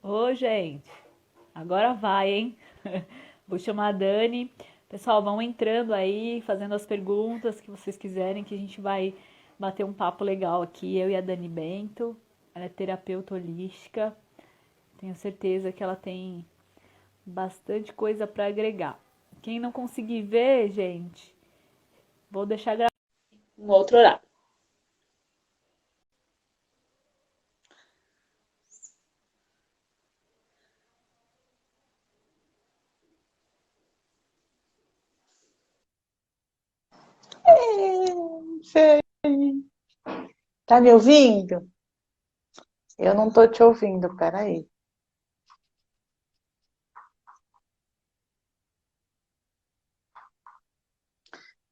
Ô, gente, agora vai, hein? Vou chamar a Dani. Pessoal, vão entrando aí, fazendo as perguntas que vocês quiserem, que a gente vai bater um papo legal aqui. Eu e a Dani Bento, ela é terapeuta holística. Tenho certeza que ela tem bastante coisa para agregar. Quem não conseguir ver, gente, vou deixar gravado um outro horário. Sei. Tá me ouvindo? Eu não tô te ouvindo, peraí.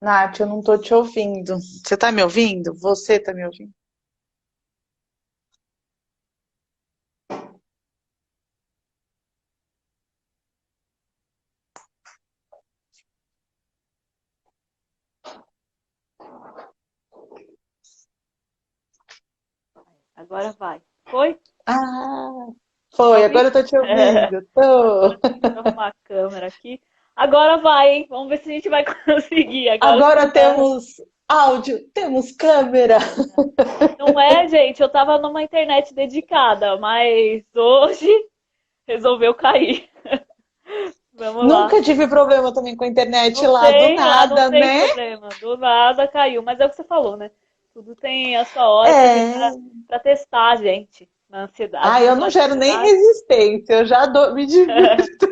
Nath, eu não tô te ouvindo. Você tá me ouvindo? Você tá me ouvindo? Agora vai. Foi? Ah, Tá foi, ouvindo? agora eu tô te ouvindo. Tô. Agora deixa eu arrumar a câmera aqui. Agora vai, hein? Vamos ver se a gente vai conseguir. Agora Agora temos áudio, temos câmera. não é, gente. Eu tava numa internet dedicada, mas hoje resolveu cair. Vamos lá. Nunca tive problema também com a internet Não lá do tem lá, não nada, tem né? problema. Do nada caiu. Mas é o que você falou, né? Tudo tem a sua hora também É. pra testar a gente na ansiedade. Ah, Mas eu na não gero nem ansiedade. resistência, eu já me divirto.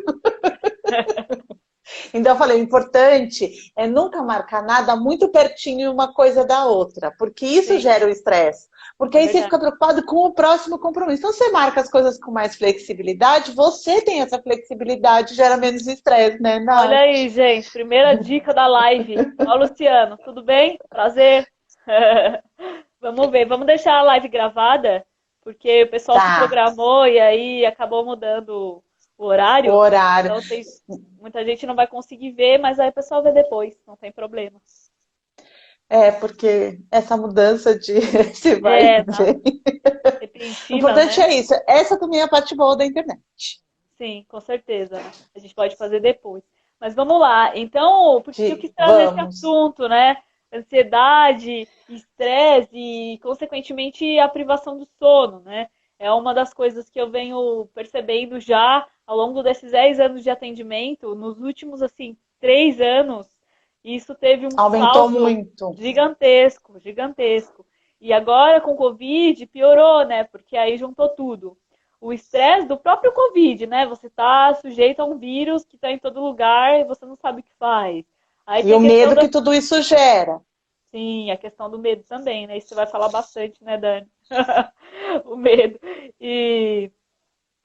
Então eu falei, o importante é nunca marcar nada muito pertinho uma coisa da outra, porque isso Sim, gera o estresse. Porque é aí você verdade. fica preocupado com o próximo compromisso. Então você marca as coisas com mais flexibilidade, você tem essa flexibilidade, gera menos estresse, né, Olha Nath? aí, gente. Primeira dica da live. Ó, Luciano, tudo bem? Prazer. Vamos ver. Vamos deixar a live gravada, porque o pessoal se Tá, programou e aí acabou mudando o o horário. horário. Então tem muita gente não vai conseguir ver, mas aí o pessoal vê depois, não tem problema. É, porque essa mudança de se vai e É, tá vem. O repentina, importante né? é isso. Essa também é a parte boa da internet. Sim, com certeza, né? A gente pode fazer depois. Mas vamos lá. Então, por que eu quis trazer esse Vamos. assunto, né? Ansiedade, estresse e, consequentemente, a privação do sono, né? É uma das coisas que eu venho percebendo já ao longo desses 10 anos de atendimento. Nos últimos, assim, 3 anos, isso teve um Aumentou salto muito. gigantesco, gigantesco. E agora, com o Covid, piorou, né? Porque aí juntou tudo o estresse do próprio Covid, né? Você está sujeito a um vírus que está em todo lugar e você não sabe o que faz. Aí E tem a o questão medo da. que tudo isso gera. Sim, a questão do medo também, né? Isso você vai falar bastante, né, Dani? O medo. E,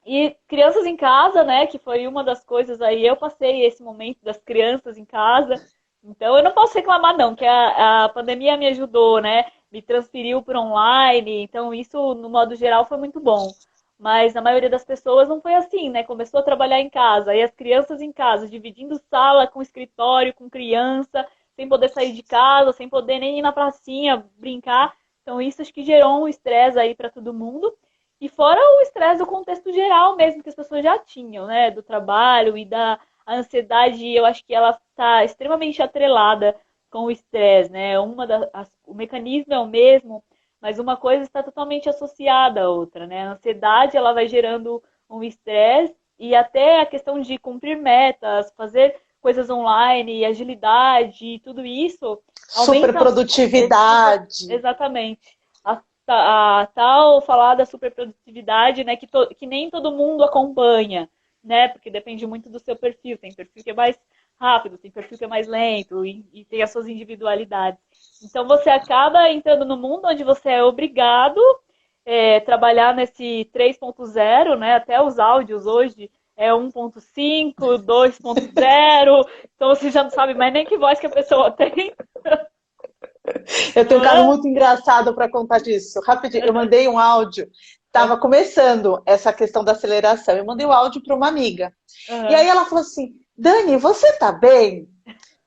e crianças em casa, né? Que foi uma das coisas aí. Eu passei esse momento das crianças em casa. Então eu não posso reclamar, não, que a pandemia me ajudou, né? Me transferiu para online. Então isso, no modo geral, foi muito bom. Mas a maioria das pessoas não foi assim, né? Começou a trabalhar em casa, aí as crianças em casa, dividindo sala com escritório, com criança, sem poder sair de casa, sem poder nem ir na pracinha brincar. Então isso acho que gerou um estresse aí para todo mundo. E fora o estresse do contexto geral mesmo que as pessoas já tinham, né? Do trabalho e da ansiedade, eu acho que ela está extremamente atrelada com o estresse, né? O mecanismo é o mesmo, mas uma coisa está totalmente associada à outra, né? A ansiedade ela vai gerando um estresse e até a questão de cumprir metas, fazer coisas online, agilidade, tudo isso aumenta Superprodutividade. exatamente a tal falar da superprodutividade, né, que nem todo mundo acompanha, né, porque depende muito do seu perfil. Tem perfil que é mais rápido, tem perfil que é mais lento e tem as suas individualidades. Então você acaba entrando no mundo onde você é obrigado trabalhar nesse 3.0, né, até os áudios hoje é 1.5, 2.0, então você já não sabe mais nem que voz que a pessoa tem, Eu tenho não um caso é? muito engraçado para contar disso. Rapidinho, eu mandei um áudio. Estava começando essa questão da aceleração. Eu mandei o áudio para uma amiga. E aí Uhum. ela falou assim: Dani, você tá bem?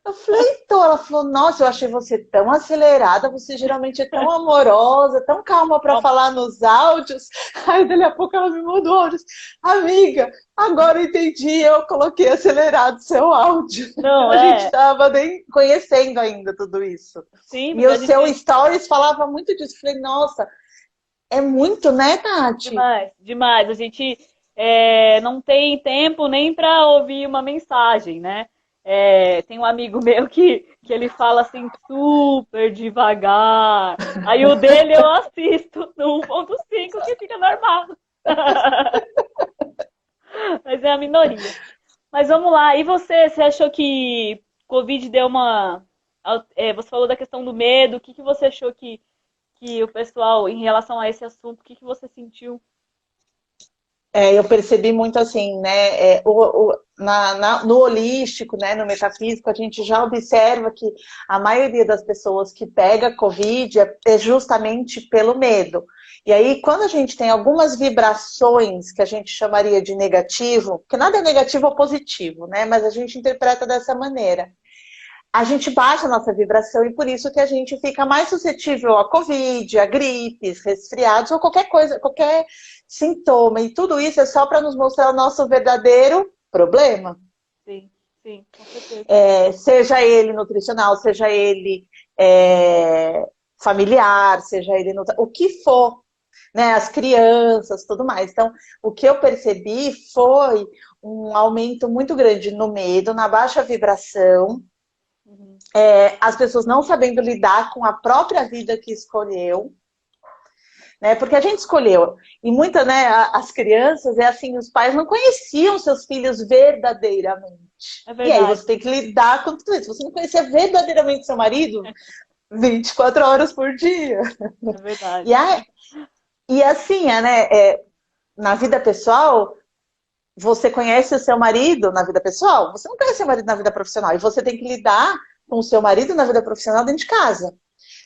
Eu falei, então, ela falou, nossa, eu achei você tão acelerada, você geralmente é tão amorosa, tão calma para falar nos áudios. Aí, dali a pouco, ela me mandou áudios. Amiga, agora eu entendi, eu coloquei acelerado seu áudio. Não, A gente é. estava nem conhecendo ainda tudo isso. Sim, E porque o a seu gente. stories falava muito disso. Falei, nossa, é muito, né, Tati? Demais, demais. A gente não tem tempo nem para ouvir uma mensagem, né? Tem um amigo meu que ele fala assim super devagar. Aí o dele eu assisto no 1.5 que fica normal. Mas é a minoria. Mas vamos lá. E você achou que Covid deu uma. Você falou da questão do medo. O que que você achou que o pessoal, em relação a esse assunto, o que que você sentiu? Eu percebi muito assim, né? No holístico, né, no metafísico, a gente já observa que a maioria das pessoas que pega Covid é justamente pelo medo. E aí, quando a gente tem algumas vibrações que a gente chamaria de negativo, que nada é negativo ou positivo, né? Mas a gente interpreta dessa maneira. A gente baixa a nossa vibração e por isso que a gente fica mais suscetível a Covid, a gripes, resfriados ou qualquer coisa, qualquer sintoma. E tudo isso é só para nos mostrar o nosso verdadeiro problema. Sim, sim, com certeza. Seja ele nutricional, seja ele familiar, seja ele o que for, né? As crianças, tudo mais. Então, o que eu percebi foi um aumento muito grande no medo, na baixa vibração. Uhum. As pessoas não sabendo lidar com a própria vida que escolheu, né? Porque a gente escolheu. E muitas, né, as crianças, é assim, os pais não conheciam seus filhos verdadeiramente. É E aí verdade, você tem que lidar com tudo isso. Você não conhecia verdadeiramente seu marido 24 horas por dia. é verdade. E, aí, e assim, na vida pessoal, você conhece o seu marido na vida pessoal, você não conhece o seu marido na vida profissional. E você tem que lidar com o seu marido na vida profissional dentro de casa.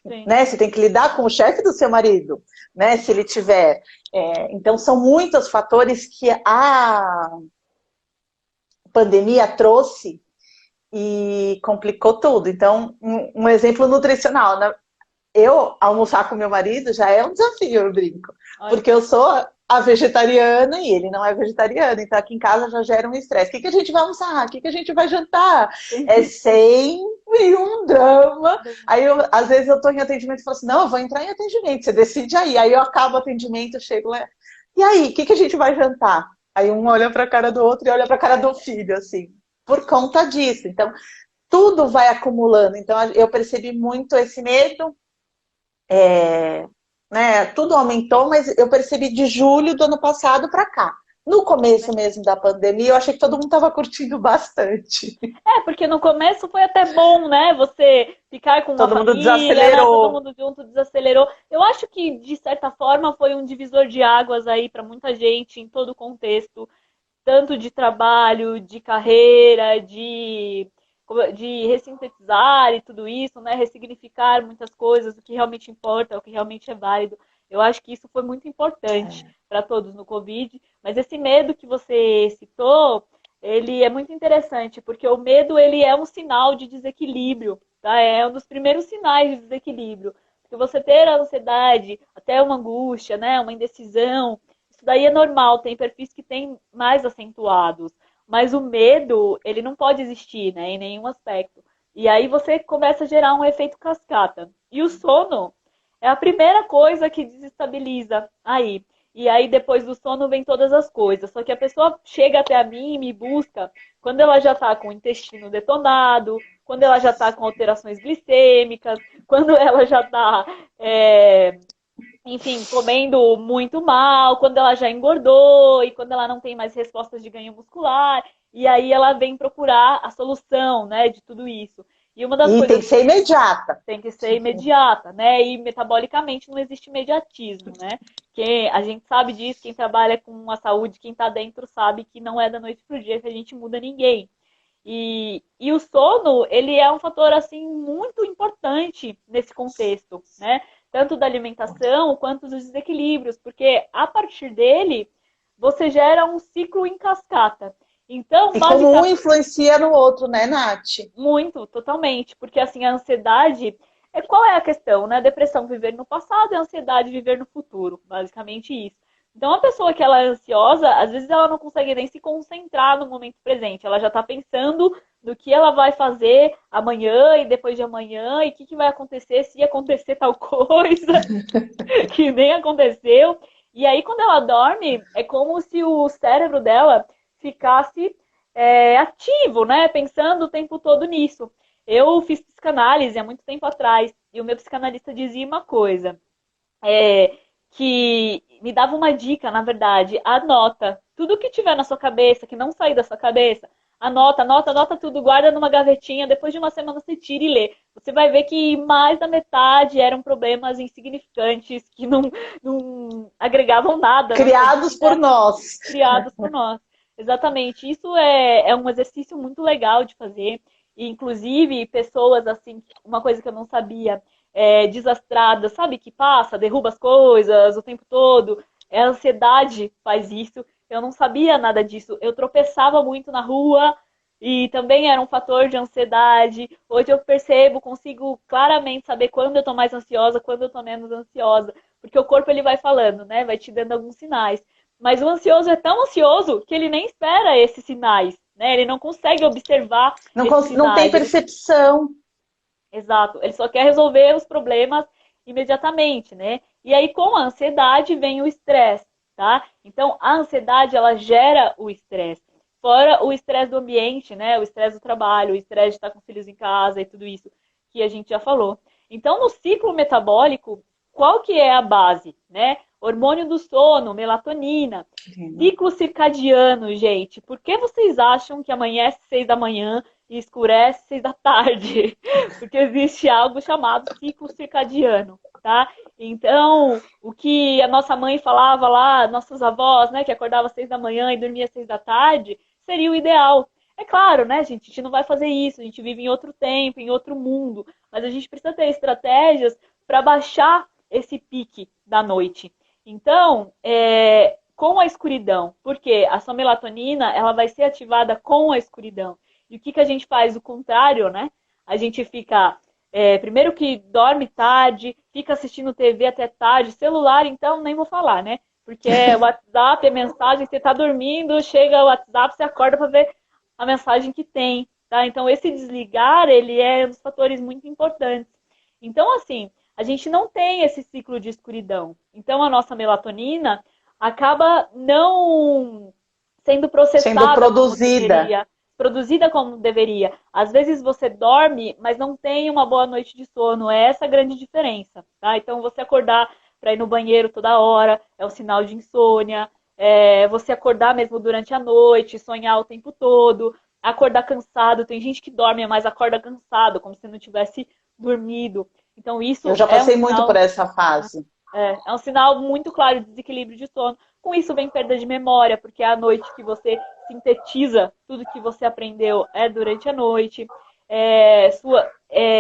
Sim. Né? Você tem que lidar com o chefe do seu marido, né? Se ele tiver. Então, são muitos fatores que a pandemia trouxe e complicou tudo. Então, um exemplo nutricional, né? Eu almoçar com meu marido já é um desafio, eu brinco. Olha, Porque eu sou a vegetariana e ele não é vegetariano. Então aqui em casa já gera um estresse. O que, que a gente vai almoçar? O que, que a gente vai jantar? É entendi. sempre um drama. Aí às vezes eu estou em atendimento e falo assim, não, eu vou entrar em atendimento, você decide aí. Aí eu acabo o atendimento, chego lá. E aí, o que, que a gente vai jantar? Aí um olha para a cara do outro e olha para a cara do filho, assim. Por conta disso. Então, tudo vai acumulando. Então, eu percebi muito esse medo, né? Tudo aumentou, mas eu percebi de julho do ano passado para cá. No começo mesmo da pandemia, eu achei que todo mundo estava curtindo bastante. Porque no começo foi até bom, né? Você ficar com uma Todo mundo família, né? Todo desacelerou. mundo junto desacelerou. Eu acho que, de certa forma, foi um divisor de águas aí para muita gente em todo o contexto, tanto de trabalho, de carreira, de ressintetizar e tudo isso, né? Ressignificar muitas coisas, o que realmente importa, o que realmente é válido. Eu acho que isso foi muito importante para todos no Covid, mas esse medo que você citou, ele é muito interessante, porque o medo ele é um sinal de desequilíbrio, tá? É um dos primeiros sinais de desequilíbrio. Porque você ter a ansiedade, até uma angústia, né, uma indecisão, isso daí é normal, tem perfis que têm mais acentuados. Mas o medo, ele não pode existir, né, em nenhum aspecto. E aí você começa a gerar um efeito cascata. E o sono é a primeira coisa que desestabiliza aí. E aí depois do sono vem todas as coisas. Só que a pessoa chega até a mim e me busca quando ela já está com o intestino detonado, quando ela já está com alterações glicêmicas, quando ela já está enfim, comendo muito mal, quando ela já engordou e quando ela não tem mais respostas de ganho muscular, e aí ela vem procurar a solução, né, de tudo isso. E uma das E tem coisas que ser imediata. tem que ser imediata, né? E metabolicamente não existe imediatismo, né? Que a gente sabe disso, quem trabalha com a saúde, quem está dentro sabe que não é da noite pro dia que a gente muda ninguém. E o sono, ele é um fator, assim, muito importante nesse contexto, né? Tanto da alimentação quanto dos desequilíbrios, porque a partir dele, você gera um ciclo em cascata. Então, E como um influencia no outro, né, Nath? muito, totalmente. Porque, assim, a ansiedade... Qual é a questão, né? A depressão, viver no passado e a ansiedade, viver no futuro. Basicamente isso. Então, a pessoa que ela é ansiosa, às vezes ela não consegue nem se concentrar no momento presente. Ela já está pensando no que ela vai fazer amanhã e depois de amanhã e o que vai acontecer se acontecer tal coisa que nem aconteceu. E aí, quando ela dorme, é como se o cérebro dela ficasse ativo, né? Pensando o tempo todo nisso. Eu fiz psicanálise há muito tempo atrás e o meu psicanalista dizia uma coisa, que me dava uma dica, na verdade, anota tudo que tiver na sua cabeça, que não sair da sua cabeça, anota, anota, anota tudo, guarda numa gavetinha, depois de uma semana você tira e lê. Você vai ver que mais da metade eram problemas insignificantes, que não agregavam nada. Criados por nós. Criados por nós. Exatamente. Isso é um exercício muito legal de fazer. E, inclusive, pessoas, assim, uma coisa que eu não sabia, desastradas, sabe? Que passa, derruba as coisas o tempo todo. A ansiedade faz isso. Eu não sabia nada disso. Eu tropeçava muito na rua e também era um fator de ansiedade. Hoje eu percebo, consigo claramente saber quando eu tô mais ansiosa, quando eu tô menos ansiosa. Porque o corpo ele vai falando, né? Vai te dando alguns sinais. Mas o ansioso é tão ansioso que ele nem espera esses sinais, né? Ele não consegue observar esses Não tem sinais. percepção. Exato. Ele só quer resolver os problemas imediatamente, né? E aí, com a ansiedade, vem o estresse, tá? Então, a ansiedade, ela gera o estresse. Fora o estresse do ambiente, né? O estresse do trabalho, o estresse de estar com filhos em casa e tudo isso que a gente já falou. Então, no ciclo metabólico, qual que é a base, né? Hormônio do sono, melatonina. Ciclo circadiano, gente. Por que vocês acham que amanhece 6 da manhã e escurece 6 da tarde? Porque existe algo chamado ciclo circadiano, tá? Então, o que a nossa mãe falava lá, nossas avós, né, que acordava às 6 da manhã e dormia às 6 da tarde, seria o ideal. É claro, né, gente? A gente não vai fazer isso, a gente vive em outro tempo, em outro mundo, mas a gente precisa ter estratégias para baixar esse pique da noite. Então, com a escuridão, porque a sua melatonina ela vai ser ativada com a escuridão. E o que a gente faz? O contrário, né? A gente fica, primeiro que dorme tarde, fica assistindo TV até tarde, celular, então nem vou falar, né? Porque o WhatsApp, é mensagem, você tá dormindo, chega o WhatsApp, você acorda para ver a mensagem que tem, tá? Então, esse desligar, ele é um dos fatores muito importantes. Então, assim, a gente não tem esse ciclo de escuridão. Então, a nossa melatonina acaba não sendo processada Sendo produzida. Produzida como deveria. Às vezes você dorme, mas não tem uma boa noite de sono. É essa a grande diferença, tá? Então, você acordar para ir no banheiro toda hora é um sinal de insônia. Você acordar mesmo durante a noite, sonhar o tempo todo, acordar cansado. Tem gente que dorme, mas acorda cansado, como se não tivesse dormido. Então, isso Eu já passei muito por essa fase. É um sinal muito claro de desequilíbrio de sono. Com isso vem perda de memória, porque é a noite que você sintetiza tudo que você aprendeu durante a noite. Sua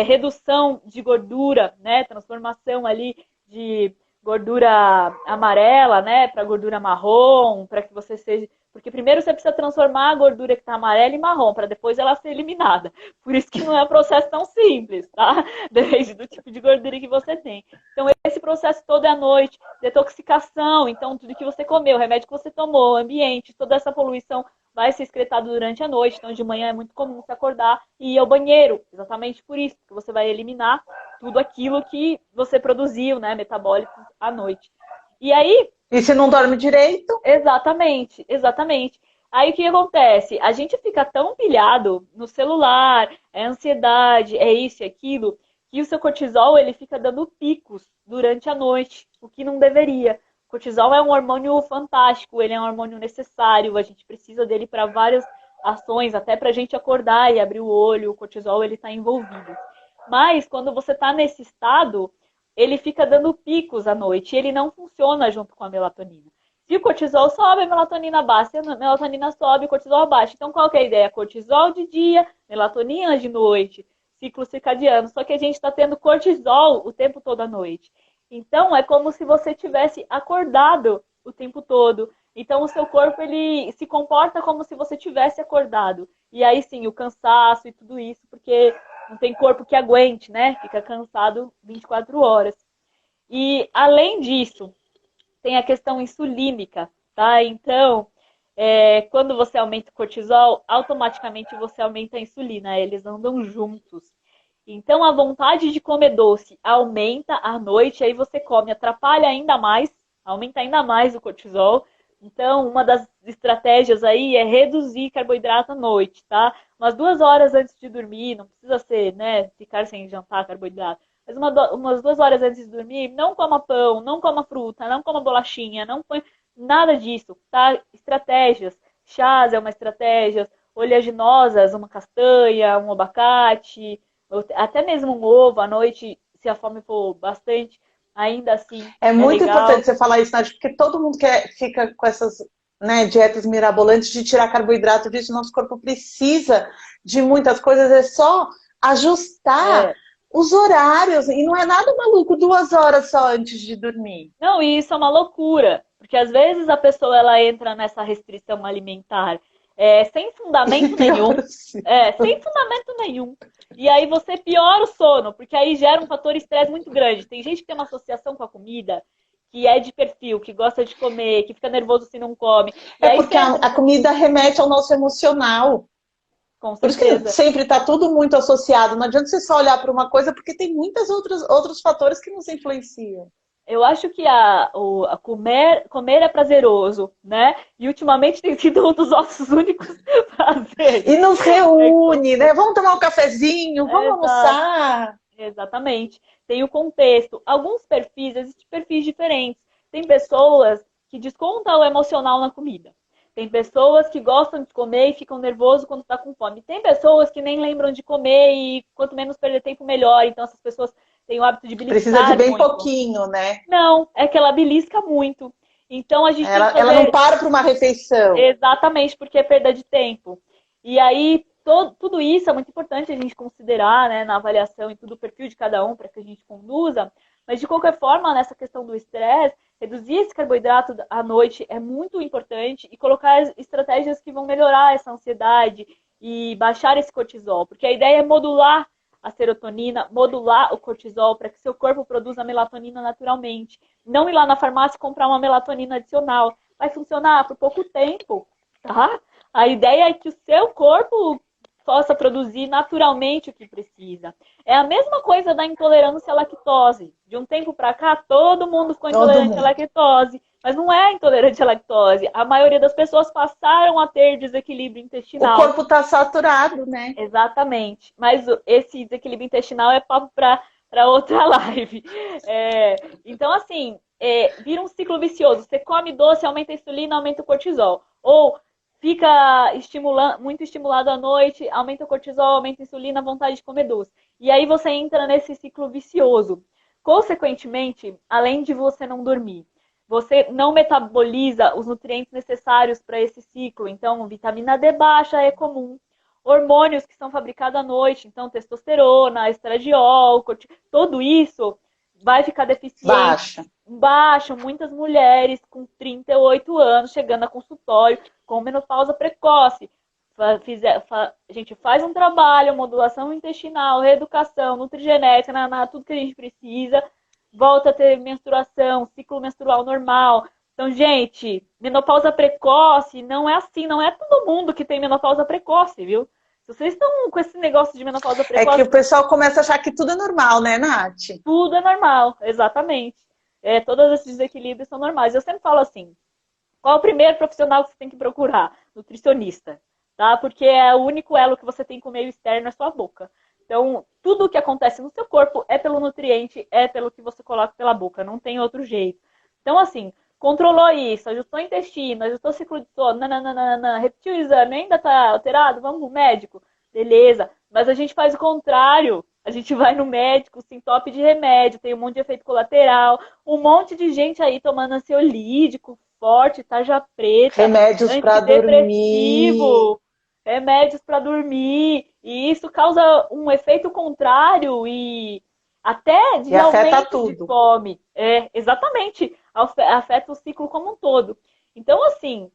redução de gordura, né? Transformação ali de gordura amarela, né? Para gordura marrom, para que você seja... Porque primeiro você precisa transformar a gordura que está amarela em marrom, para depois ela ser eliminada. Por isso que não é um processo tão simples, tá? Depende do tipo de gordura que você tem. Então, esse processo todo é à noite, detoxicação, então tudo que você comeu, o remédio que você tomou, o ambiente, toda essa poluição vai ser excretado durante a noite. Então, de manhã é muito comum você acordar e ir ao banheiro, exatamente por isso, porque você vai eliminar tudo aquilo que você produziu, né, metabólicos à noite. E aí... E se não dorme direito? Exatamente, exatamente. Aí o que acontece? A gente fica tão pilhado no celular, ansiedade, isso e aquilo, que o seu cortisol ele fica dando picos durante a noite, o que não deveria. O cortisol é um hormônio fantástico, ele é um hormônio necessário, a gente precisa dele para várias ações, até para a gente acordar e abrir o olho, o cortisol ele está envolvido. Mas quando você está nesse estado, ele fica dando picos à noite e ele não funciona junto com a melatonina. Se o cortisol sobe, a melatonina baixa. Se a melatonina sobe, o cortisol baixa. Então, qual que é a ideia? Cortisol de dia, melatonina de noite, ciclo circadiano. Só que a gente está tendo cortisol o tempo todo à noite. Então, é como se você tivesse acordado o tempo todo. Então o seu corpo ele se comporta como se você tivesse acordado. E aí sim, o cansaço e tudo isso, porque não tem corpo que aguente, né? Fica cansado 24 horas. E além disso, tem a questão insulínica, tá? Então, quando você aumenta o cortisol, automaticamente você aumenta a insulina, eles andam juntos. Então, a vontade de comer doce aumenta à noite, aí você come, atrapalha ainda mais, aumenta ainda mais o cortisol. Então, uma das estratégias aí é reduzir carboidrato à noite, tá? Umas 2 horas antes de dormir, não precisa ser, né, ficar sem jantar carboidrato. Mas umas 2 horas antes de dormir, não coma pão, não coma fruta, não coma bolachinha, não põe nada disso, tá? Estratégias. Chás é uma estratégia, oleaginosas, uma castanha, um abacate, até mesmo um ovo à noite, se a fome for bastante, ainda assim É é muito legal. importante você falar isso, Nath, porque todo mundo fica com essas, né, dietas mirabolantes de tirar carboidrato disso. Nosso corpo precisa de muitas coisas, é só ajustar os horários. E não é nada maluco, 2 horas só antes de dormir. Não, e isso é uma loucura, porque às vezes a pessoa ela entra nessa restrição alimentar sem fundamento nenhum, sem fundamento nenhum. E aí você piora o sono, porque aí gera um fator estresse muito grande. Tem gente que tem uma associação com a comida, que é de perfil, que gosta de comer, que fica nervoso se não come. E aí Porque a comida remete ao nosso emocional. Com Por isso que certeza. sempre está tudo muito associado. Não adianta você só olhar para uma coisa, porque tem muitos outros fatores que nos influenciam. Eu acho que a comer é prazeroso, né? E ultimamente tem sido um dos nossos únicos prazeres. E nos reúne, né? Vamos tomar um cafezinho, vamos almoçar. Exatamente. Tem o contexto. Alguns perfis, existem perfis diferentes. Tem pessoas que descontam o emocional na comida. Tem pessoas que gostam de comer e ficam nervosos quando está com fome. Tem pessoas que nem lembram de comer e quanto menos perder tempo, melhor. Então essas pessoas têm o hábito de beliscar Precisa de bem muito. pouquinho, né? Não, é que ela belisca muito. Então a gente tem que fazer... Ela não para uma refeição. Exatamente, porque é perda de tempo. E aí, tudo isso é muito importante a gente considerar, né, na avaliação e tudo o perfil de cada um para que a gente conduza. Mas, de qualquer forma, nessa questão do estresse, reduzir esse carboidrato à noite é muito importante e colocar estratégias que vão melhorar essa ansiedade e baixar esse cortisol. Porque a ideia é modular a serotonina, modular o cortisol para que seu corpo produza melatonina naturalmente. Não ir lá na farmácia e comprar uma melatonina adicional. Vai funcionar por pouco tempo, tá? A ideia é que o seu corpo possa produzir naturalmente o que precisa. É a mesma coisa da intolerância à lactose. De um tempo para cá, todo mundo ficou intolerante à lactose. Mas não é intolerante à lactose. A maioria das pessoas passaram a ter desequilíbrio intestinal. O corpo está saturado, né? Exatamente. Mas esse desequilíbrio intestinal é papo para outra live. Então, assim, vira um ciclo vicioso. Você come doce, aumenta a insulina, aumenta o cortisol. Ou fica muito estimulado à noite, aumenta o cortisol, aumenta a insulina, vontade de comer doce. E aí você entra nesse ciclo vicioso. Consequentemente, além de você não dormir, você não metaboliza os nutrientes necessários para esse ciclo. Então, vitamina D baixa é comum. Hormônios que são fabricados à noite, então testosterona, estradiol, tudo isso vai ficar deficiente. Baixa. Muitas mulheres com 38 anos chegando a consultório com menopausa precoce. A gente faz um trabalho, modulação intestinal, reeducação, nutrigenética, tudo que a gente precisa. Volta a ter menstruação, ciclo menstrual normal. Então, gente, menopausa precoce não é assim, não é todo mundo que tem menopausa precoce, viu? Se vocês estão com esse negócio de menopausa precoce... É que o pessoal começa a achar que tudo é normal, né, Nath? Tudo é normal, exatamente. Todos esses desequilíbrios são normais. Eu sempre falo assim, qual é o primeiro profissional que você tem que procurar? Nutricionista, tá? Porque é o único elo que você tem com o meio externo, é sua boca. Então, tudo o que acontece no seu corpo é pelo nutriente, é pelo que você coloca pela boca, não tem outro jeito. Então, assim, controlou isso, ajustou o intestino, ajustou o ciclo de sono, repetiu o exame, ainda tá alterado, vamos pro médico? Beleza, mas a gente faz o contrário. A gente vai no médico, se entope de remédio, tem um monte de efeito colateral, um monte de gente aí tomando ansiolítico, forte, tarja preta, remédios para dormir, remédios para dormir, e isso causa um efeito contrário e até de aumento de fome. Exatamente, afeta o ciclo como um todo. Então, assim,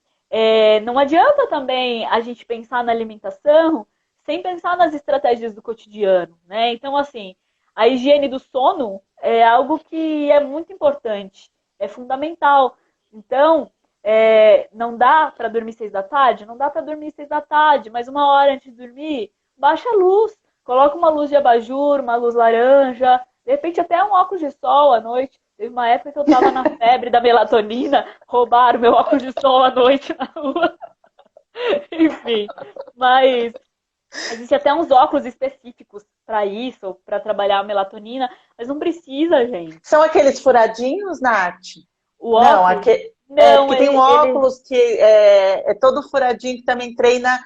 não adianta também a gente pensar na alimentação sem pensar nas estratégias do cotidiano, né? Então, assim, a higiene do sono é algo que é muito importante, é fundamental. Então, não dá para dormir 6 da tarde? Não dá para dormir 6 da tarde, mas 1 hora antes de dormir, baixa a luz, coloca uma luz de abajur, uma luz laranja, de repente até um óculos de sol à noite. Teve uma época que eu tava na febre da melatonina, roubaram meu óculos de sol à noite na rua. Enfim, mas existem até uns óculos específicos para isso, para trabalhar a melatonina, mas não precisa, gente. São aqueles furadinhos, Nath? O Não, óculos, porque tem um óculos que é todo furadinho que também treina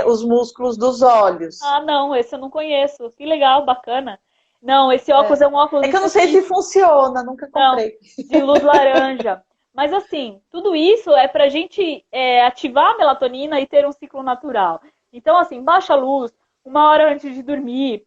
os músculos dos olhos. Ah, não, esse eu não conheço. Que legal, bacana. Não, esse óculos é um óculos É que eu não sei se funciona, nunca não, comprei. de luz laranja. Mas assim, tudo isso é pra gente ativar a melatonina e ter um ciclo natural. Então, assim, baixa a luz 1 hora antes de dormir,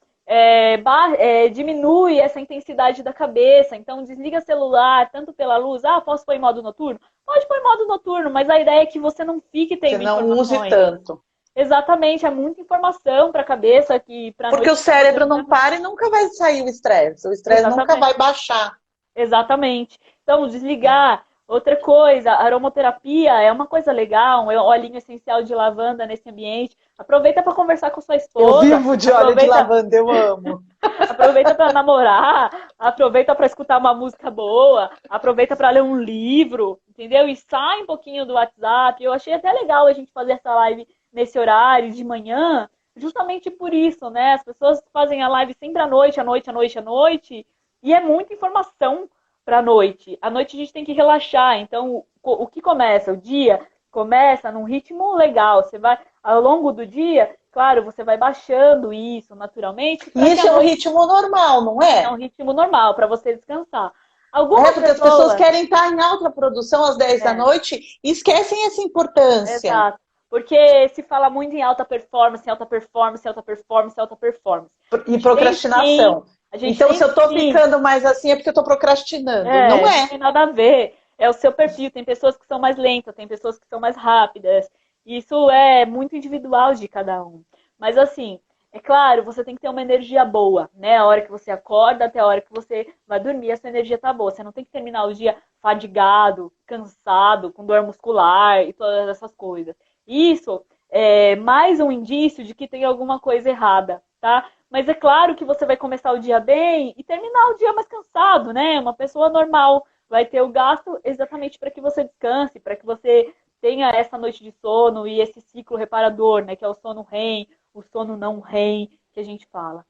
diminui essa intensidade da cabeça. Então, desliga celular, tanto pela luz. Ah, posso pôr em modo noturno? Pode pôr em modo noturno, mas a ideia é que você não fique Você tendo não use informações. tanto. Exatamente, é muita informação para a cabeça que para Porque o cérebro não para e nunca vai sair o estresse. O estresse nunca vai baixar. Exatamente. Então, desligar. Outra coisa, aromaterapia é uma coisa legal, um olhinho essencial de lavanda nesse ambiente. Aproveita para conversar com sua esposa. Eu vivo de óleo de lavanda, eu amo. Aproveita para namorar, aproveita para escutar uma música boa, aproveita para ler um livro, entendeu? E sai um pouquinho do WhatsApp. Eu achei até legal a gente fazer essa live nesse horário de manhã, justamente por isso, né? As pessoas fazem a live sempre à noite, à noite, à noite, à noite, e é muita informação para a noite. À noite a gente tem que relaxar. Então, o que começa? O dia começa num ritmo legal. Você vai, ao longo do dia, claro, você vai baixando isso naturalmente. E isso é um ritmo normal, não é? É um ritmo normal para você descansar. Porque as pessoas querem estar em alta produção às 10 da noite e esquecem essa importância. Exato. Porque se fala muito em alta performance, alta performance, alta performance, alta performance. E procrastinação. Então, se eu estou ficando mais assim, é porque eu estou procrastinando. Não é. Não tem nada a ver. É o seu perfil. Tem pessoas que são mais lentas, tem pessoas que são mais rápidas. Isso é muito individual de cada um. Mas, assim, é claro, você tem que ter uma energia boa, né? A hora que você acorda até a hora que você vai dormir, a sua energia tá boa. Você não tem que terminar o dia fadigado, cansado, com dor muscular e todas essas coisas. Isso é mais um indício de que tem alguma coisa errada, tá? Mas é claro que você vai começar o dia bem e terminar o dia mais cansado, né? Uma pessoa normal vai ter o gasto exatamente para que você descanse, para que você tenha essa noite de sono e esse ciclo reparador, né? Que é o sono REM, o sono não REM, que a gente fala.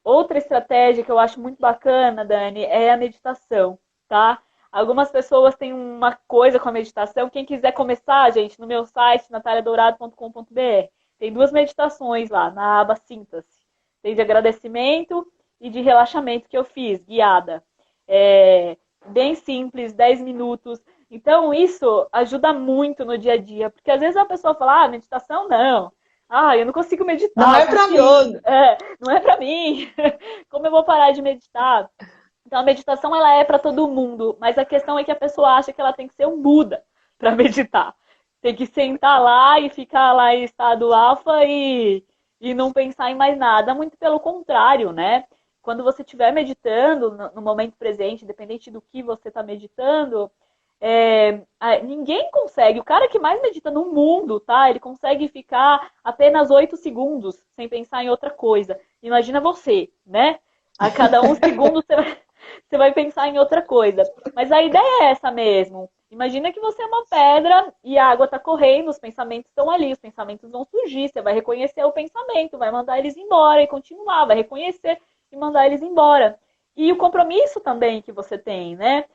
Outra estratégia que eu acho muito bacana, Dani, é a meditação, tá? Algumas pessoas têm uma coisa com a meditação. Quem quiser começar, gente, no meu site, nataliadourado.com.br, tem 2 meditações lá, na aba Sinta-se. Tem de agradecimento e de relaxamento que eu fiz, guiada. Bem simples, 10 minutos. Então, isso ajuda muito no dia a dia. Porque às vezes a pessoa fala, meditação não. Eu não consigo meditar. Não é pra mim. Não é pra mim. Como eu vou parar de meditar? Então, a meditação, ela é para todo mundo. Mas a questão é que a pessoa acha que ela tem que ser um Buda para meditar. Tem que sentar lá e ficar lá em estado alfa e não pensar em mais nada. Muito pelo contrário, né? Quando você estiver meditando no momento presente, independente do que você está meditando, ninguém consegue. O cara que mais medita no mundo, tá? Ele consegue ficar apenas 8 segundos sem pensar em outra coisa. Imagina você, né? A cada 1 segundo você vai pensar em outra coisa. Mas a ideia é essa mesmo. Imagina que você é uma pedra e a água está correndo, os pensamentos estão ali, os pensamentos vão surgir, você vai reconhecer o pensamento, vai mandar eles embora e continuar, vai reconhecer e mandar eles embora. E o compromisso também que você tem, né?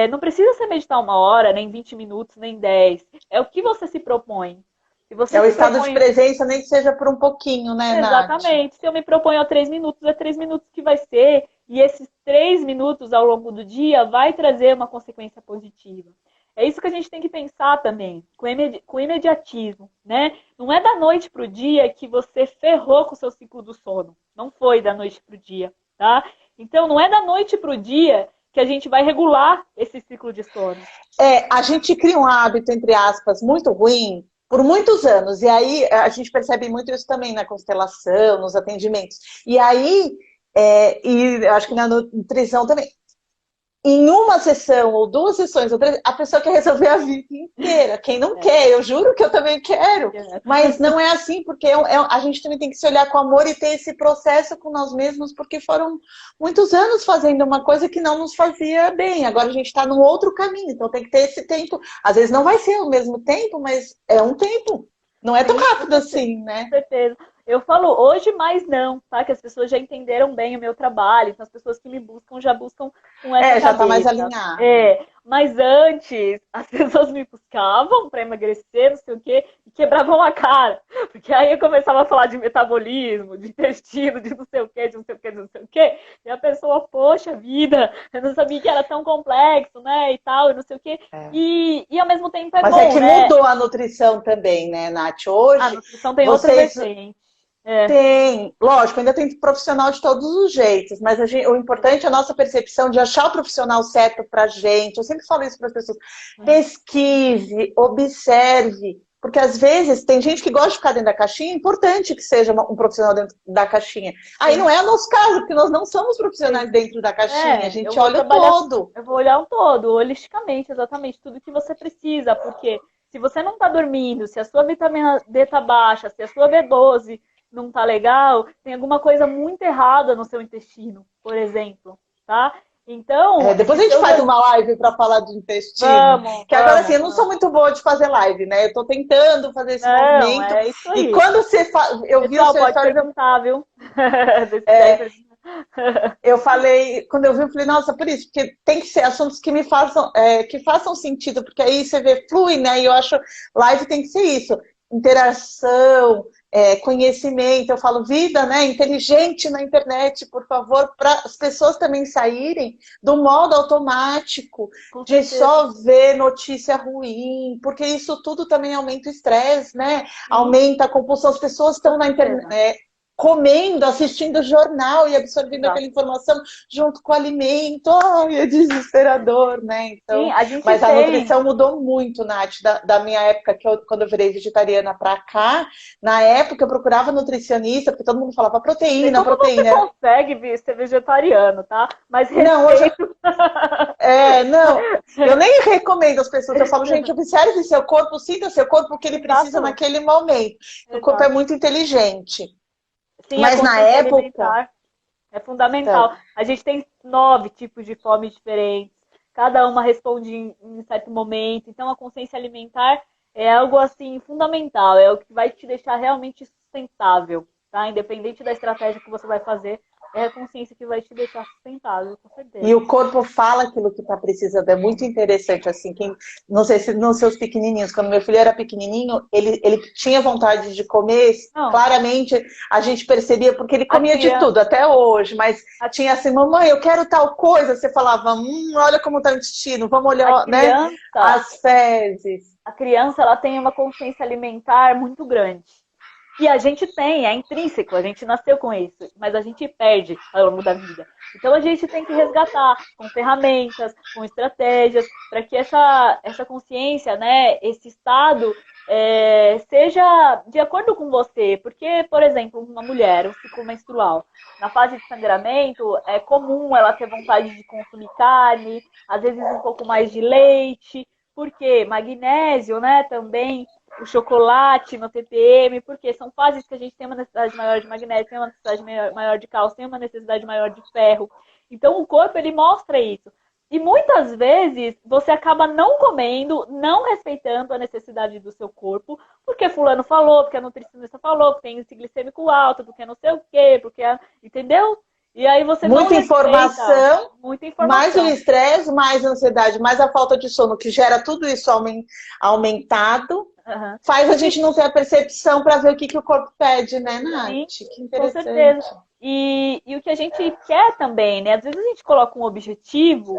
Não precisa ser meditar 1 hora, nem 20 minutos, nem 10. É o que você se propõe. Se você o estado de presença, nem que seja por um pouquinho, né, Nath? Exatamente. Se eu me proponho a 3 minutos, é 3 minutos que vai ser. E esses 3 minutos ao longo do dia vai trazer uma consequência positiva. É isso que a gente tem que pensar também, com imediatismo, né? Não é da noite para o dia que você ferrou com o seu ciclo do sono. Não foi da noite para o dia, tá? Então, não é da noite para o dia que a gente vai regular esse ciclo de sono. A gente cria um hábito, entre aspas, muito ruim por muitos anos. E aí a gente percebe muito isso também na constelação, nos atendimentos. E aí, e eu acho que na nutrição também. Em uma sessão, ou 2 sessões, ou 3, a pessoa quer resolver a vida inteira. Quem não quer, eu juro que eu também quero. Mas não é assim, porque a gente também tem que se olhar com amor e ter esse processo com nós mesmos, porque foram muitos anos fazendo uma coisa que não nos fazia bem. Agora a gente está num outro caminho, então tem que ter esse tempo. Às vezes não vai ser o mesmo tempo, mas é um tempo. Não é tão rápido assim, né? Com certeza. Eu falo hoje, mas não, tá? Que as pessoas já entenderam bem o meu trabalho. Então, as pessoas que me buscam já buscam com essa já tá mais cabeça. alinhado. Mas antes, as pessoas me buscavam para emagrecer, não sei o quê, e quebravam a cara. Porque aí eu começava a falar de metabolismo, de intestino, de não sei o quê, de não sei o quê, de não sei o quê. E a pessoa, poxa vida, eu não sabia que era tão complexo, né? E tal, e não sei o quê. E ao mesmo tempo Mas bom, é que né? mudou a nutrição também, né, Nath? Hoje, a nutrição tem outra vertente. Tem, lógico, ainda tem profissional de todos os jeitos, mas o importante é a nossa percepção de achar o profissional certo pra gente. Eu sempre falo isso para as pessoas. Pesquise, observe, porque às vezes tem gente que gosta de ficar dentro da caixinha, é importante que seja um profissional dentro da caixinha. Aí não é o nosso caso, porque nós não somos profissionais dentro da caixinha, a gente olha o todo. Eu vou olhar o todo, holisticamente, exatamente, tudo que você precisa, porque se você não está dormindo, se a sua vitamina D tá baixa, se a sua B12 não tá legal, tem alguma coisa muito errada no seu intestino, por exemplo, tá? Então... depois a gente faz uma live para falar de intestino. Agora, assim, eu não sou muito boa de fazer live, né? Eu tô tentando fazer esse movimento. É isso aí. E quando você eu vi o seu pode story... perguntar, viu? Eu falei, quando eu vi, eu falei, nossa, por isso, porque tem que ser assuntos que me façam, que façam sentido, porque aí você vê, flui, né? E eu acho, live tem que ser isso, interação, conhecimento, eu falo vida, né, inteligente na internet, por favor, para as pessoas também saírem do modo automático, de só ver notícia ruim, porque isso tudo também aumenta o estresse, né, aumenta a compulsão, as pessoas estão na internet, comendo, assistindo jornal e absorvendo aquela informação junto com o alimento. Ai, é desesperador, né? Então, Sim, mas a nutrição mudou muito, Nath, da minha época, quando eu virei vegetariana pra cá. Na época eu procurava nutricionista, porque todo mundo falava proteína, como proteína. Você consegue ser vegetariano, tá? Mas não, eu nem recomendo às pessoas. Eu falo, gente, observe seu corpo, sinta seu corpo, o que ele precisa naquele momento. O corpo é muito inteligente. Sim, mas na época é fundamental. Então, a gente tem 9 tipos de fome diferentes. Cada uma responde em certo momento. Então, a consciência alimentar é algo assim fundamental. É o que vai te deixar realmente sustentável, tá? Independente da estratégia que você vai fazer, é a consciência que vai te deixar sustentável, com certeza. E o corpo fala aquilo que está precisando. É muito interessante, assim, não sei se nos seus pequenininhos, quando meu filho era pequenininho, ele tinha vontade de comer, claramente a gente percebia, porque ele comia de tudo, até hoje, mas tinha assim, mamãe, eu quero tal coisa, você falava, olha como está o intestino, vamos olhar, né, as fezes. A criança, ela tem uma consciência alimentar muito grande. E a gente tem, é intrínseco, a gente nasceu com isso, mas a gente perde ao longo da vida. Então a gente tem que resgatar com ferramentas, com estratégias, para que essa consciência, né, esse estado seja de acordo com você. Porque, por exemplo, uma mulher, um ciclo menstrual, na fase de sangramento, é comum ela ter vontade de consumir carne, às vezes um pouco mais de leite, porque magnésio, né, também, o chocolate no TPM, porque são fases que a gente tem uma necessidade maior de magnésio, tem uma necessidade maior de cálcio, tem uma necessidade maior de ferro. Então o corpo, ele mostra isso. E muitas vezes você acaba não comendo, não respeitando a necessidade do seu corpo, porque fulano falou, porque a nutricionista falou, porque tem índice glicêmico alto, porque não sei o quê, porque... Entendeu? E aí você muita informação, mais o estresse, mais a ansiedade, mais a falta de sono, que gera tudo isso aumentado, faz a gente não ter a percepção para ver o que o corpo pede, né, Nath? Sim, que interessante. Com certeza. E o que a gente quer também, né? Às vezes a gente coloca um objetivo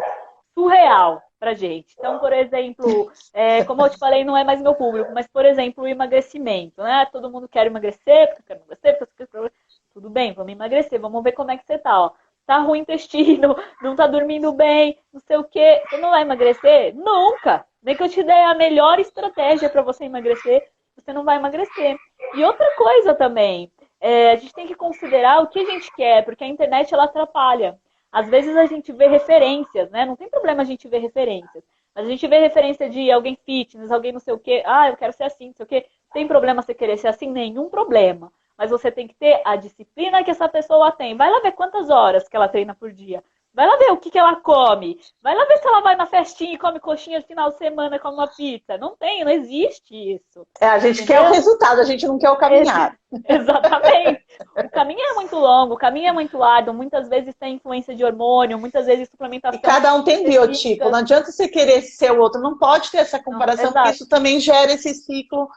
surreal pra gente. Então, por exemplo, como eu te falei, não é mais meu público, mas, por exemplo, o emagrecimento, né? Todo mundo quer emagrecer, porque eu quero emagrecer, porque eu quero... Tudo bem, vamos emagrecer, vamos ver como é que você tá, ó. tá ruim o intestino, não tá dormindo bem, não sei o quê, você não vai emagrecer? Nunca! Nem que eu te dê a melhor estratégia para você emagrecer, você não vai emagrecer. E outra coisa também, a gente tem que considerar o que a gente quer, porque a internet ela atrapalha. Às vezes a gente vê referências, né? Não tem problema a gente ver referências. Mas a gente vê referência de alguém fitness, alguém não sei o quê. Ah, eu quero ser assim, não sei o quê. Tem problema você querer ser assim? Nenhum problema. Mas você tem que ter a disciplina que essa pessoa tem. Vai lá ver quantas horas que ela treina por dia. Vai lá ver o que, que ela come. Vai lá ver se ela vai na festinha e come coxinha no final de semana, come uma pizza. Não tem, não existe isso. A gente quer o resultado, a gente não quer o caminhar. Exatamente. O caminho é muito longo, o caminho é muito árduo. Muitas vezes tem influência de hormônio, muitas vezes suplementação. E cada um tem biotipo. Não adianta você querer ser o outro. Não pode ter essa comparação, porque isso também gera esse ciclo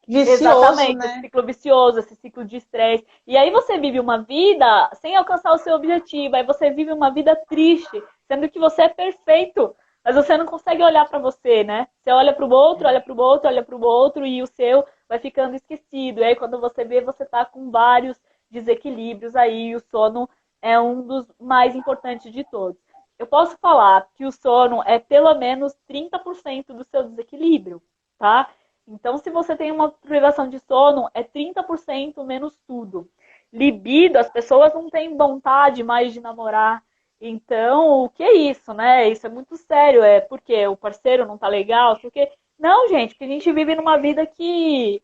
vicioso, exatamente, né? esse ciclo vicioso, esse ciclo de estresse. E aí você vive uma vida sem alcançar o seu objetivo. Aí você vive uma vida triste, sendo que você é perfeito. Mas você não consegue olhar para você, né? Você olha para o outro, olha para o outro, olha para o outro e o seu vai ficando esquecido. E aí quando você vê, você tá com vários desequilíbrios aí. E o sono é um dos mais importantes de todos. Eu posso falar que o sono é pelo menos 30% do seu desequilíbrio, tá? Então, se você tem uma privação de sono, é 30% menos tudo. Libido, as pessoas não têm vontade mais de namorar. Então, o que é isso, né? Isso é muito sério. É porque o parceiro não tá legal, porque... Não, gente, porque a gente vive numa vida que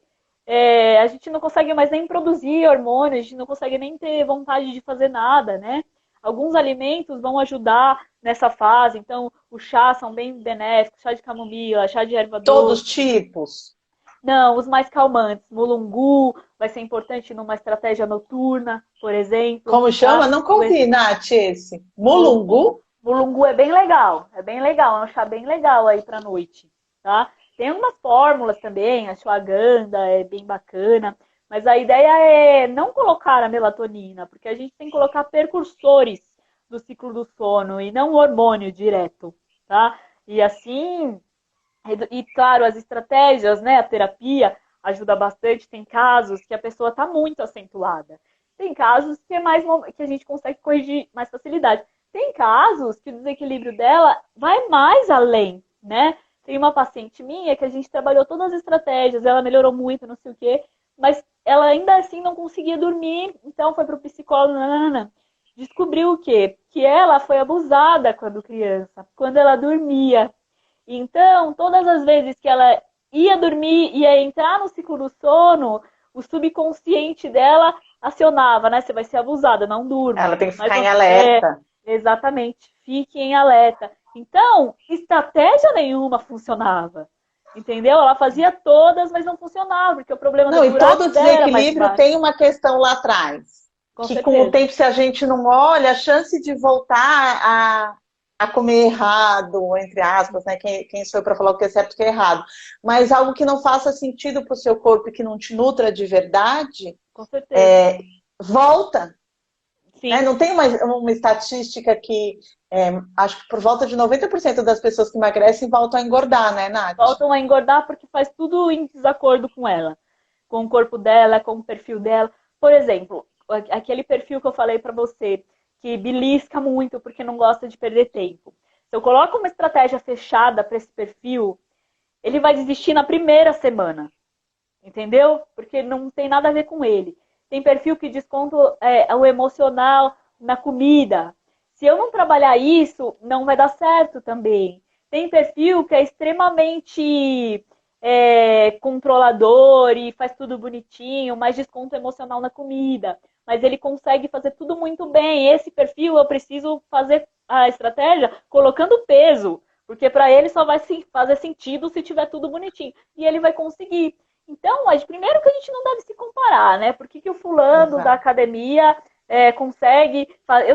a gente não consegue mais nem produzir hormônios, a gente não consegue nem ter vontade de fazer nada, né? Alguns alimentos vão ajudar nessa fase. Então, os chás são bem benéficos, chá de camomila, chá de erva doce. Todos os tipos? Não, os mais calmantes. Mulungu vai ser importante numa estratégia noturna, por exemplo. Como chama? Tá? Não convi, Nath, esse. Mulungu? Mulungu é bem legal. É bem legal. É um chá bem legal aí pra noite, tá? Tem algumas fórmulas também, a ashwagandha é bem bacana. Mas a ideia é não colocar a melatonina, porque a gente tem que colocar precursores do ciclo do sono e não o hormônio direto, tá? E assim, e claro, as estratégias, né, a terapia ajuda bastante. Tem casos que a pessoa está muito acentuada. Tem casos que é mais que a gente consegue corrigir mais facilidade. Tem casos que o desequilíbrio dela vai mais além, né? Tem uma paciente minha que a gente trabalhou todas as estratégias, ela melhorou muito, não sei o quê, mas ela ainda assim não conseguia dormir, então foi para o psicólogo, nanana. Descobriu o quê? Que ela foi abusada quando criança, quando ela dormia. Então, todas as vezes que ela ia dormir, ia entrar no ciclo do sono, o subconsciente dela acionava, né? Você vai ser abusada, não durma. Ela tem que ficar em alerta. Exatamente, fique em alerta. Então, estratégia nenhuma funcionava. Entendeu? Ela fazia todas, mas não funcionava, porque o problema não, e todo desequilíbrio dela tem uma questão lá atrás. Com o tempo, se a gente não olha, a chance de voltar a comer errado, entre aspas, né? Quem sou eu para falar o que é certo e o que é errado. Mas algo que não faça sentido para o seu corpo e que não te nutra de verdade, com certeza. Volta. Sim. Né? Não tem uma estatística que acho que por volta de 90% das pessoas que emagrecem voltam a engordar, né, Nath? Voltam a engordar porque faz tudo em desacordo com ela, com o corpo dela, com o perfil dela. Por exemplo, aquele perfil que eu falei para você, que belisca muito porque não gosta de perder tempo. Se eu coloco uma estratégia fechada para esse perfil, ele vai desistir na primeira semana. Entendeu? Porque não tem nada a ver com ele. Tem perfil que desconta o emocional na comida. Se eu não trabalhar isso, não vai dar certo também. Tem perfil que é extremamente controlador e faz tudo bonitinho, mas desconto emocional na comida. Mas ele consegue fazer tudo muito bem. Esse perfil eu preciso fazer a estratégia colocando peso, porque para ele só vai fazer sentido se tiver tudo bonitinho. E ele vai conseguir. Então, primeiro que a gente não deve se comparar, né? Por que o fulano da academia consegue...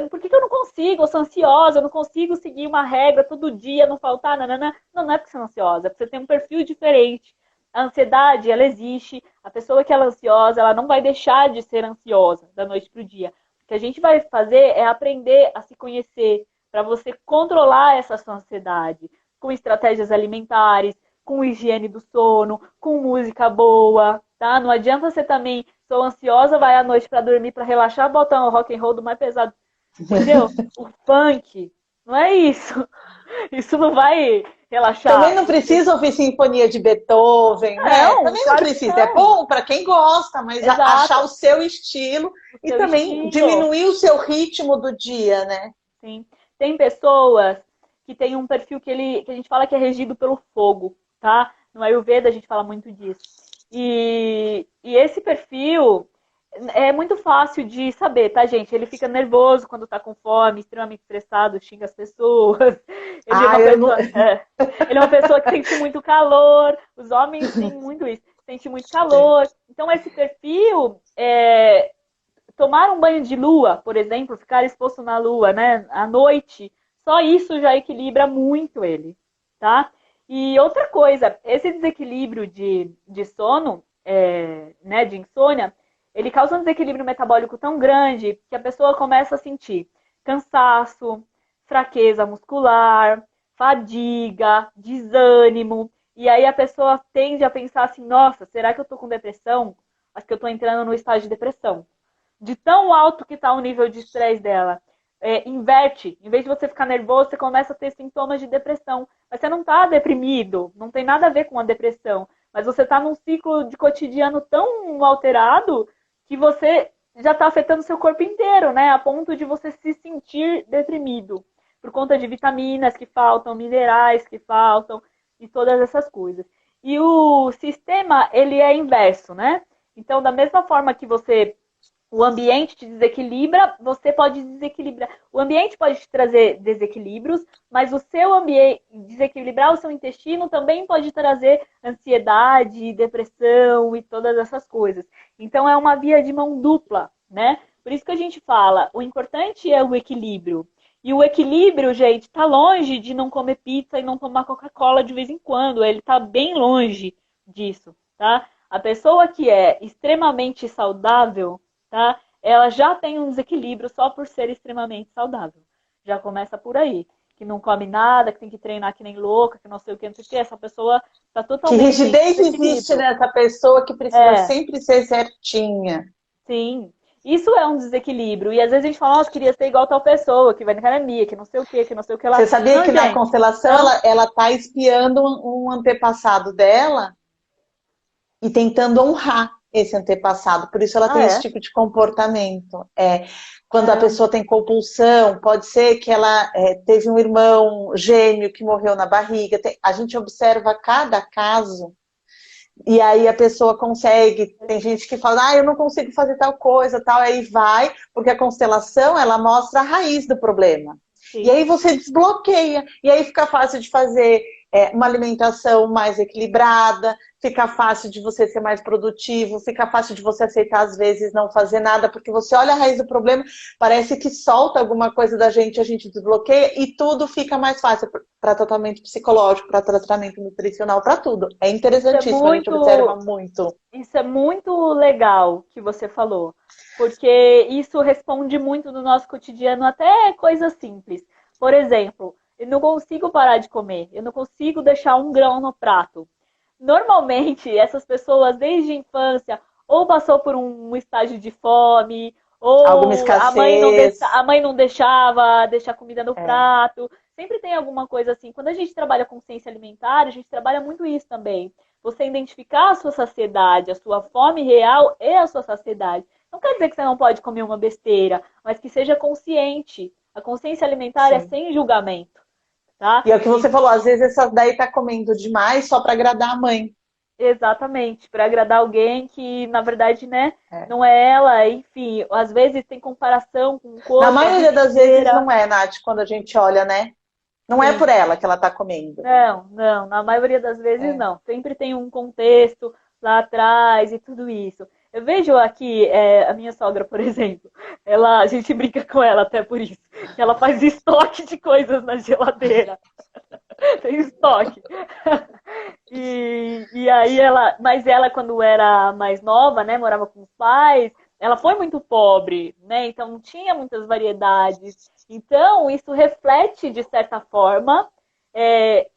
Por que eu não consigo? Eu sou ansiosa, eu não consigo seguir uma regra todo dia, não faltar, nanana. Não é porque você é ansiosa, é porque você tem um perfil diferente. A ansiedade, ela existe. A pessoa que ela é ansiosa, ela não vai deixar de ser ansiosa da noite pro dia. O que a gente vai fazer é aprender a se conhecer para você controlar essa sua ansiedade com estratégias alimentares, com higiene do sono, com música boa, tá? Não adianta você também, sou ansiosa, vai à noite para dormir, para relaxar, botar um rock and roll do mais pesado entendeu? O funk, não é isso. Isso não vai Também relaxar. não precisa ouvir sinfonia de Beethoven, né? Não, Também não claro que precisa. É não. bom para quem gosta, mas achar Exato, o seu estilo o e seu também estilo. diminuir o seu ritmo do dia, né? Sim. Tem pessoas que têm um perfil que a gente fala que é regido pelo fogo, tá? No Ayurveda a gente fala muito disso. E esse perfil é muito fácil de saber, tá, gente? Ele fica nervoso quando tá com fome, extremamente estressado, xinga as pessoas. Ele é Ah, uma eu não. pessoa, ele é uma pessoa que sente muito calor. Os homens têm muito isso, sente muito calor. Então esse perfil tomar um banho de lua, por exemplo, ficar exposto na lua, né, à noite, só isso já equilibra muito ele, tá? E outra coisa, esse desequilíbrio de sono, né, de insônia, ele causa um desequilíbrio metabólico tão grande que a pessoa começa a sentir cansaço, fraqueza muscular, fadiga, desânimo, e aí a pessoa tende a pensar assim, nossa, será que eu tô com depressão? Acho que eu tô entrando no estágio de depressão de tão alto que está o nível de estresse dela. Inverte. Em vez de você ficar nervoso, você começa a ter sintomas de depressão. Mas você não está deprimido, não tem nada a ver com a depressão. Mas você está num ciclo de cotidiano tão alterado que você já está afetando o seu corpo inteiro, né? A ponto de você se sentir deprimido. Por conta de vitaminas que faltam, minerais que faltam e todas essas coisas. E o sistema, ele é inverso, né? Então, da mesma forma que o ambiente te desequilibra, você pode desequilibrar. O ambiente pode te trazer desequilíbrios, mas o seu ambiente, desequilibrar o seu intestino também pode trazer ansiedade, depressão e todas essas coisas. Então é uma via de mão dupla, né? Por isso que a gente fala, o importante é o equilíbrio. E o equilíbrio, gente, tá longe de não comer pizza e não tomar Coca-Cola de vez em quando. Ele tá bem longe disso, tá? A pessoa que é extremamente saudável, tá? Ela já tem um desequilíbrio só por ser extremamente saudável. Já começa por aí. Que não come nada, que tem que treinar que nem louca, que não sei o que, não sei o que. Essa pessoa está Que totalmente em rigidez existe desequilíbrio. nessa pessoa que precisa É, sempre ser certinha. sim. Isso é um desequilíbrio. E às vezes a gente fala, nossa, queria ser igual tal pessoa, que vai na academia, que não sei o que não sei o que lá. Você sabia Não, que na gente. constelação Não. ela tá espiando um antepassado dela e tentando honrar esse antepassado. Por isso ela Ah, tem esse é? tipo de comportamento. Quando a Não. pessoa tem compulsão, pode ser que ela teve um irmão gêmeo que morreu na barriga. A gente observa cada caso e aí a pessoa consegue. Tem gente que fala, eu não consigo fazer tal coisa, tal. Aí vai, porque a constelação ela mostra a raiz do problema. E Sim. aí você desbloqueia. E aí fica fácil de fazer uma alimentação mais equilibrada, fica fácil de você ser mais produtivo, fica fácil de você aceitar, às vezes, não fazer nada, porque você olha a raiz do problema, parece que solta alguma coisa da gente, a gente desbloqueia e tudo fica mais fácil para tratamento psicológico, para tratamento nutricional, para tudo. É Isso é interessantíssimo, a gente observa muito muito. Isso é muito legal que você falou, porque isso responde muito no nosso cotidiano, até coisas simples. Por exemplo, eu não consigo parar de comer, eu não consigo deixar um grão no prato. Normalmente, essas pessoas, desde a infância, ou passou por um estágio de fome, Alguma ou escassez. a mãe não deixava deixar comida no É, prato. Sempre tem alguma coisa assim. Quando a gente trabalha consciência alimentar, a gente trabalha muito isso também. Você identificar a sua saciedade, a sua fome real e a sua saciedade. Não quer dizer que você não pode comer uma besteira, mas que seja consciente. A consciência alimentar é sim. sem julgamento, tá? E é o que E você falou, às vezes essa daí tá comendo demais só para agradar a mãe. exatamente, para agradar alguém que, na verdade, né, É. não é ela, enfim, às vezes tem comparação com o Na corpo a maioria vida das vezes inteira. não é, Nath, quando a gente olha, né? Não é Sim. por ela que ela tá comendo. Não, não, na maioria das vezes É. não. Sempre tem um contexto lá atrás e tudo isso. Eu vejo aqui a minha sogra, por exemplo, a gente brinca com ela até por isso, que ela faz estoque de coisas na geladeira. Tem estoque. E aí mas ela quando era mais nova, né, morava com os pais, ela foi muito pobre, né? Então não tinha muitas variedades. Então isso reflete de certa forma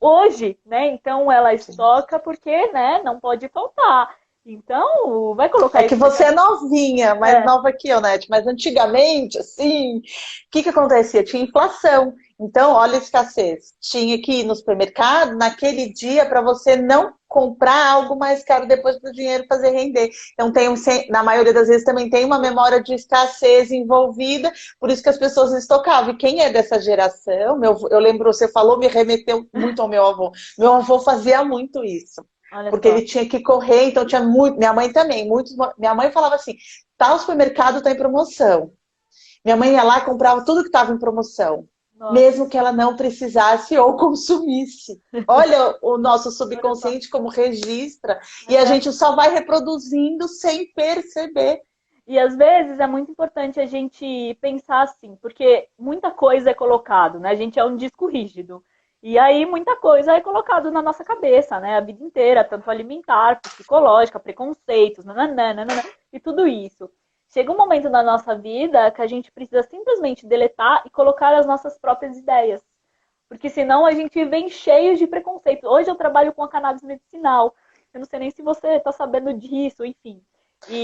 hoje, né? Então ela Sim. estoca porque, né, não pode faltar. Então, vai colocar É que isso. você é novinha, mais nova que eu, né? Mas antigamente, assim, o que acontecia? Tinha inflação. Então, olha a escassez. Tinha que ir no supermercado naquele dia para você não comprar algo mais caro depois para o dinheiro fazer render. Então, na maioria das vezes também tem uma memória de escassez envolvida, por isso que as pessoas estocavam. E quem é dessa geração, eu lembro, você falou, me remeteu muito ao meu avô. Meu avô fazia muito isso. Olha Porque só. ele tinha que correr, então tinha muito. Minha mãe também, minha mãe falava assim: tal supermercado está em promoção. Minha mãe ia lá e comprava tudo que estava em promoção, Nossa, mesmo que ela não precisasse ou consumisse. Olha o nosso olha só. subconsciente como registra, e a É. gente só vai reproduzindo sem perceber. E às vezes é muito importante a gente pensar assim, porque muita coisa é colocado, né? A gente é um disco rígido. E aí muita coisa é colocado na nossa cabeça, né? A vida inteira, tanto alimentar, psicológica, preconceitos, nananana, e tudo isso. Chega um momento na nossa vida que a gente precisa simplesmente deletar e colocar as nossas próprias ideias. Porque senão a gente vem cheio de preconceito. Hoje eu trabalho com a cannabis medicinal. Eu não sei nem se você está sabendo disso, enfim.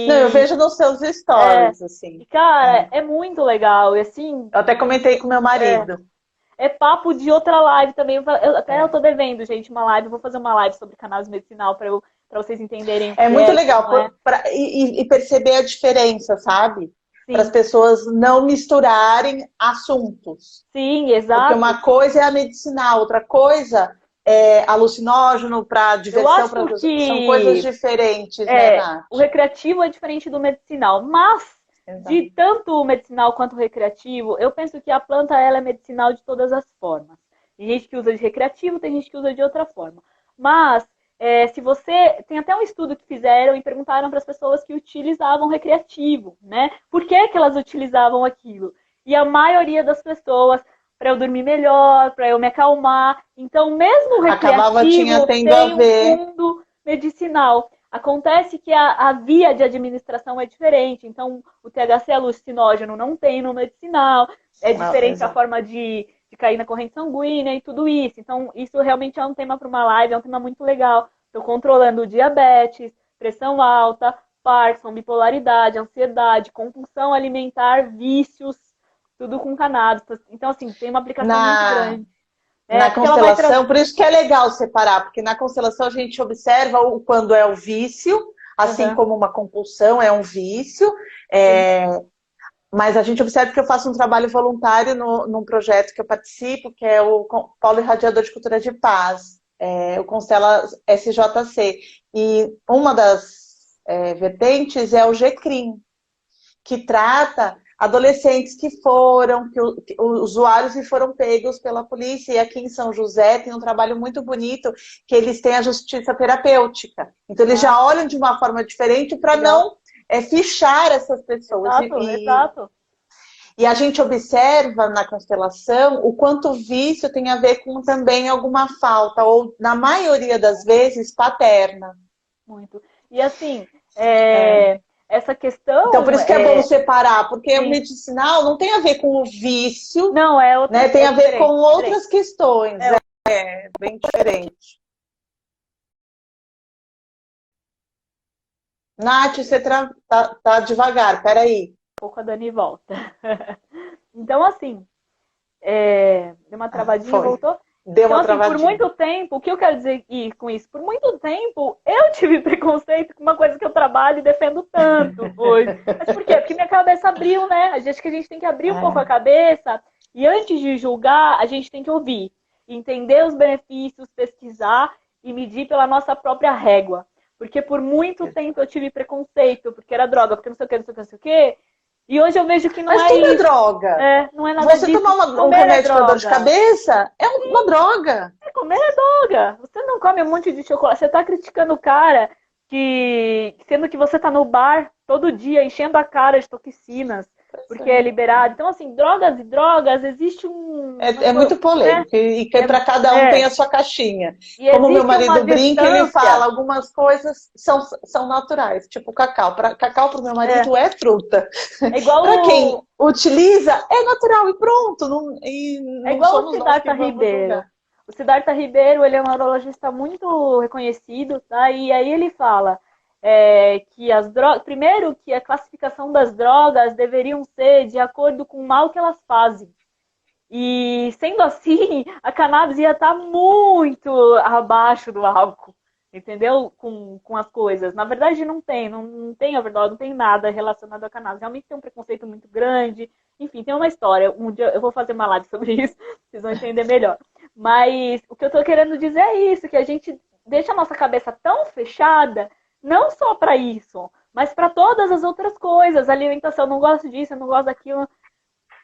Não, eu E vejo nos seus é, stories, assim. e, cara, é muito legal. E assim, Eu até comentei com meu é, marido. é papo de outra live também. Até eu É. tô devendo, gente, uma live. Eu vou fazer uma live sobre cannabis medicinal para vocês entenderem o É que muito é, o que legal não é. e perceber a diferença, sabe? Para as Sim, pessoas não misturarem assuntos. sim, Porque exato. uma coisa é a medicinal, outra coisa é alucinógeno para Eu diversão, acho são coisas que diferentes, né, Nath? o recreativo é diferente do medicinal, mas Exato. de tanto o medicinal quanto o recreativo, eu penso que a planta ela é medicinal de todas as formas. Tem gente que usa de recreativo, tem gente que usa de outra forma. Mas se você tem até um estudo que fizeram e perguntaram para as pessoas que utilizavam recreativo, né? Por que que elas utilizavam aquilo? E a maioria das pessoas para eu dormir melhor, para eu me acalmar. Então, mesmo o Acabava tinha recreativo tendo a tem um ver. fundo medicinal. Acontece que a via de administração é diferente, então o THC alucinógeno não tem no medicinal, é Não, diferente a exato. forma de cair na corrente sanguínea e tudo isso. Então, isso realmente é um tema para uma live, é um tema muito legal. Estou controlando diabetes, pressão alta, Parkinson, bipolaridade, ansiedade, compulsão alimentar, vícios, tudo com cannabis. Então, assim, tem uma aplicação muito Na, grande. na Porque ela vai constelação, trazer. por isso que é legal separar, porque na constelação a gente observa quando é o vício, assim Uhum, como uma compulsão é um vício, sim. mas a gente observa que eu faço um trabalho voluntário num projeto que eu participo, que é o Polo Irradiador de Cultura de Paz, o Constela SJC. E uma das vertentes é o GCRIM, que trata adolescentes que usuários e foram pegos pela polícia. E aqui em São José tem um trabalho muito bonito, que eles têm a justiça terapêutica. Então eles Ah, já olham de uma forma diferente para legal. não fichar essas pessoas. Exato, exato. E a gente observa na constelação o quanto o vício tem a ver com também alguma falta, ou na maioria das vezes, paterna. Muito. E assim, É. essa Então, por questão isso que é bom separar, porque o sim, medicinal não tem a ver com o vício, não, é né? outra, Tem é a ver com diferente, diferente. outras questões. É É bem diferente. Nath, você tá devagar, peraí. um pouco a Dani volta. Então, assim, deu uma Ah, travadinha e foi. voltou. Deu Então, uma assim, por travadinha. muito tempo, o que eu quero dizer com isso? Por muito tempo, eu tive preconceito com uma coisa que eu trabalho e defendo tanto hoje. Mas por quê? Porque minha cabeça abriu, né? Acho que a gente tem que abrir um pouco a É, cabeça e antes de julgar, a gente tem que ouvir, entender os benefícios, pesquisar e medir pela nossa própria régua. Porque por muito tempo eu tive preconceito, porque era droga, porque não sei o que, não sei o que, não sei o que. E hoje eu vejo que não mas é tudo é isso. droga. Não é nada Você disso. tomar um Comer é remédio para dor de droga. cabeça é uma droga. Comer é droga. Você não come um monte de chocolate. Você tá criticando o cara sendo que você tá no bar todo dia enchendo a cara de toxinas, porque é liberado. Então, assim, drogas e drogas, existe É muito né? polêmico e que para cada um tem É, a sua caixinha. e Como meu existe uma marido brinca, ele fala distância. algumas coisas são naturais, tipo cacau. Cacau para o meu É, marido é fruta. é igual Para quem o, utiliza, é natural e pronto. E é não igual o somos nós que Siddhartha vamos Ribeiro. julgar. O Siddhartha Ribeiro, ele é um neurologista muito reconhecido, tá? E aí ele fala, que as drogas, primeiro que a classificação das drogas deveriam ser de acordo com o mal que elas fazem. E sendo assim, a cannabis ia estar muito abaixo do álcool, entendeu? Com as coisas. Na verdade, não tem a verdade, não tem nada relacionado à cannabis. Realmente tem um preconceito muito grande. Enfim, tem uma história. Um dia eu vou fazer uma live sobre isso, vocês vão entender melhor. Mas o que eu estou querendo dizer é isso, que a gente deixa a nossa cabeça tão fechada, não só para isso, mas para todas as outras coisas. Alimentação, eu não gosto disso, eu não gosto daquilo.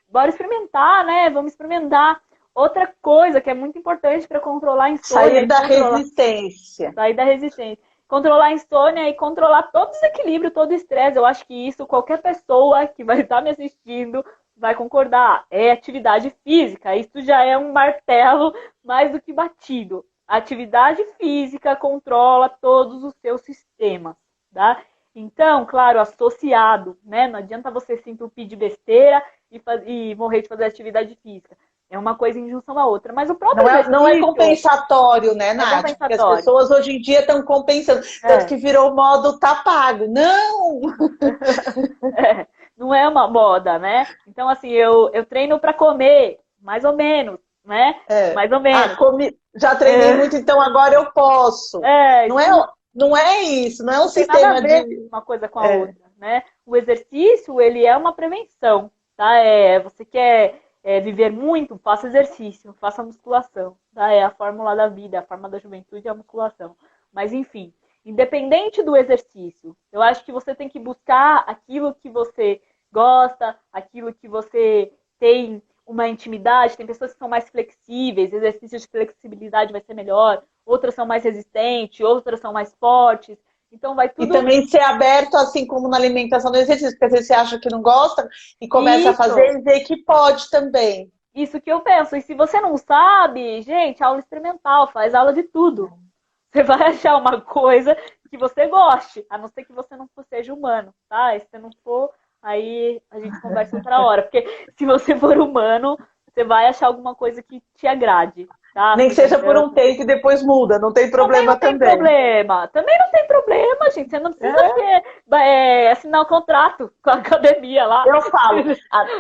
Bora experimentar, né? Vamos experimentar. Outra coisa que é muito importante para controlar a insônia. Sair da resistência. Sair da resistência. Controlar a insônia e controlar todo o desequilíbrio, todo o estresse. Eu acho que isso, qualquer pessoa que vai estar me assistindo vai concordar. É atividade física. Isso já é um martelo mais do que batido. A atividade física controla todos os seus sistemas, tá? Então, claro, associado, né? Não adianta você se entupir de besteira e morrer de fazer atividade física. É uma coisa em junção à outra. Mas o próprio não é compensatório, né, Nath? Porque as pessoas hoje em dia estão compensando. Tanto que virou modo tá pago. Não! Não é uma moda, né? Então, assim, eu treino para comer, mais ou menos, né? Mais ou menos. Já treinei muito, então agora eu posso. Não é isso, não é um sistema nada a ver uma coisa com a outra, né? O exercício, ele é uma prevenção, tá? Você quer viver muito, faça exercício, faça musculação, tá? É a fórmula da vida, a fórmula da juventude é a musculação. Mas, enfim, independente do exercício, eu acho que você tem que buscar aquilo que você gosta, aquilo que você tem uma intimidade. Tem pessoas que são mais flexíveis, exercícios de flexibilidade vai ser melhor, outras são mais resistentes, outras são mais fortes. Então vai tudo... E também ser aberto, assim como na alimentação do exercício, porque às vezes você acha que não gosta e começa a fazer e vê que pode também. Isso que eu penso. E se você não sabe, gente, aula experimental, faz aula de tudo. Você vai achar uma coisa que você goste, a não ser que você não seja humano, tá? E se você não for, aí a gente conversa outra hora. Porque se você for humano, você vai achar alguma coisa que te agrade. Tá? Nem que seja por um tempo e depois muda, não tem problema também. Também não tem problema, gente. Você não precisa assinar um contrato com a academia lá. Eu falo,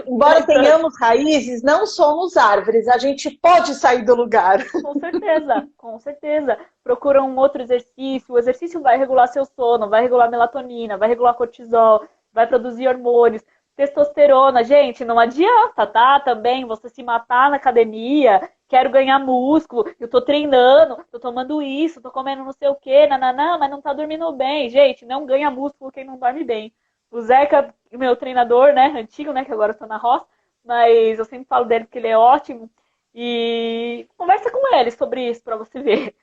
embora tenhamos raízes, não somos árvores. A gente pode sair do lugar. Com certeza, com certeza. Procura um outro exercício. O exercício vai regular seu sono, vai regular melatonina, vai regular cortisol, vai produzir hormônios. Testosterona, gente, não adianta, tá? Também você se matar na academia, quero ganhar músculo, eu tô treinando, tô tomando isso, tô comendo não sei o quê, nananã, mas não tá dormindo bem. Gente, não ganha músculo quem não dorme bem. O Zeca, meu treinador, né, antigo, né, que agora eu tô na roça, mas eu sempre falo dele porque ele é ótimo. E conversa com ele sobre isso pra você ver.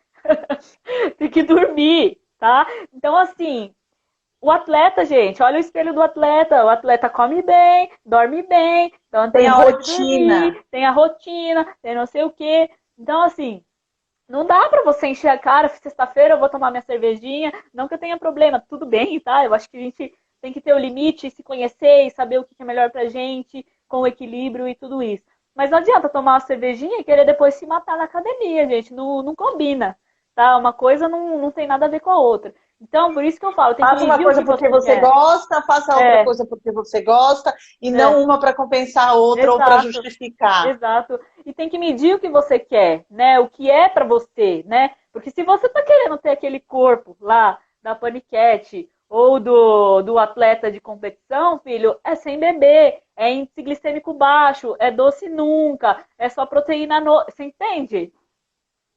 Tem que dormir, tá? Então, assim... O atleta, gente, olha o espelho do atleta. O atleta come bem, dorme bem, então tem a rotina, dormir, tem a rotina, tem não sei o quê. Então, assim, não dá pra você encher a cara, sexta-feira eu vou tomar minha cervejinha, não que eu tenha problema, tudo bem, tá? Eu acho que a gente tem que ter o limite, se conhecer e saber o que é melhor pra gente, com o equilíbrio e tudo isso. Mas não adianta tomar uma cervejinha e querer depois se matar na academia, gente, não combina, tá? Uma coisa não tem nada a ver com a outra. Então, por isso que eu falo, tem que faça uma coisa porque você gosta, faça outra coisa porque você gosta, e não uma para compensar a outra. Exato. Ou para justificar. Exato. E tem que medir o que você quer, né? O que é para você, né? Porque se você tá querendo ter aquele corpo lá da paniquete ou do atleta de competição, filho, é sem beber, é índice glicêmico baixo, é doce nunca, é só proteína você entende?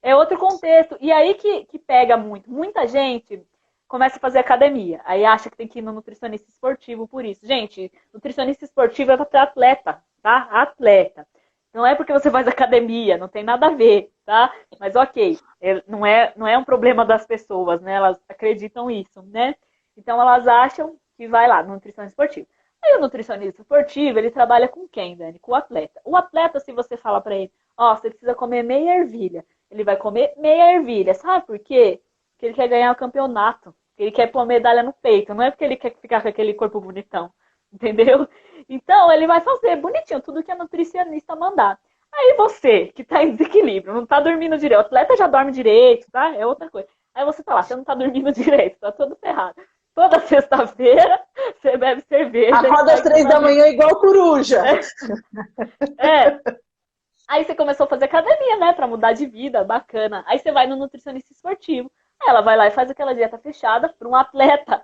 É outro contexto. E aí que pega muito. Muita gente começa a fazer academia. Aí acha que tem que ir no nutricionista esportivo por isso. Gente, nutricionista esportivo é para atleta, tá? Atleta. Não é porque você faz academia, não tem nada a ver, tá? Mas ok, não é um problema das pessoas, né? Elas acreditam isso, né? Então elas acham que vai lá no nutricionista esportivo. Aí o nutricionista esportivo, ele trabalha com quem, Dani? Com o atleta. O atleta, se você fala para ele, você precisa comer meia ervilha, ele vai comer meia ervilha. Sabe por quê? Porque ele quer ganhar o campeonato, porque ele quer pôr medalha no peito, não é porque ele quer ficar com aquele corpo bonitão, entendeu? Então, ele vai fazer bonitinho tudo que a nutricionista mandar. Aí você, que tá em desequilíbrio, não tá dormindo direito, o atleta já dorme direito, tá? É outra coisa. Aí você tá lá, você não tá dormindo direito, tá todo ferrado. Toda sexta-feira você bebe cerveja. Acorda às 3 da manhã igual coruja. É. Aí você começou a fazer academia, né? Pra mudar de vida, bacana. Aí você vai no nutricionista esportivo. Aí ela vai lá e faz aquela dieta fechada para um atleta.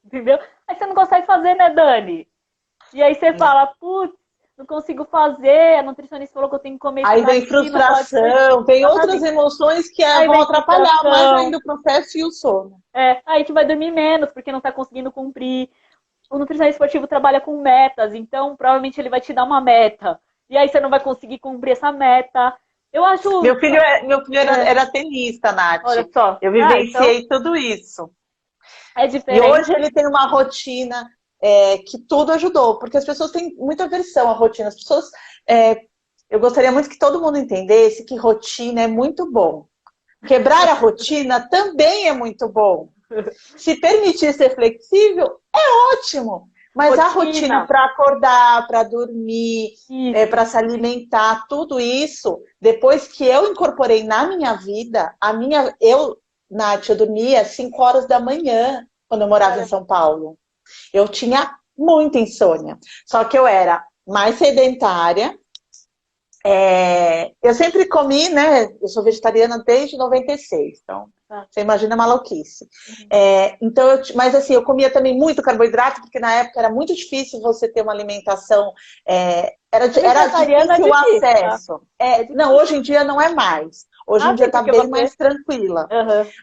Entendeu? Aí você não consegue fazer, né, Dani? E aí você fala, putz, não consigo fazer, a nutricionista falou que eu tenho que comer isso Aí vem daqui, frustração, vem outras emoções que vão atrapalhar mais ainda o processo e o sono. Aí que vai dormir menos, porque não tá conseguindo cumprir. O nutricionista esportivo trabalha com metas, então provavelmente ele vai te dar uma meta. E aí você não vai conseguir cumprir essa meta. Eu acho... Meu filho era tenista, Nath. Olha só. Eu vivenciei tudo isso. É diferente. E hoje ele tem uma rotina que tudo ajudou, porque as pessoas têm muita aversão à rotina. As pessoas, eu gostaria muito que todo mundo entendesse que rotina é muito bom. Quebrar a rotina também é muito bom. Se permitir ser flexível, é ótimo. Mas a rotina para acordar, para dormir, para se alimentar, tudo isso, depois que eu incorporei na minha vida, Nath, eu dormia às 5 horas da manhã quando eu morava em São Paulo. Eu tinha muita insônia. Só que eu era mais sedentária. Eu sempre comi, né? Eu sou vegetariana desde 96, então você imagina a maluquice. Mas assim, eu comia também muito carboidrato, porque na época era muito difícil você ter uma alimentação, era difícil o acesso. Não, hoje em dia não é mais. Hoje em dia está bem mais tranquila.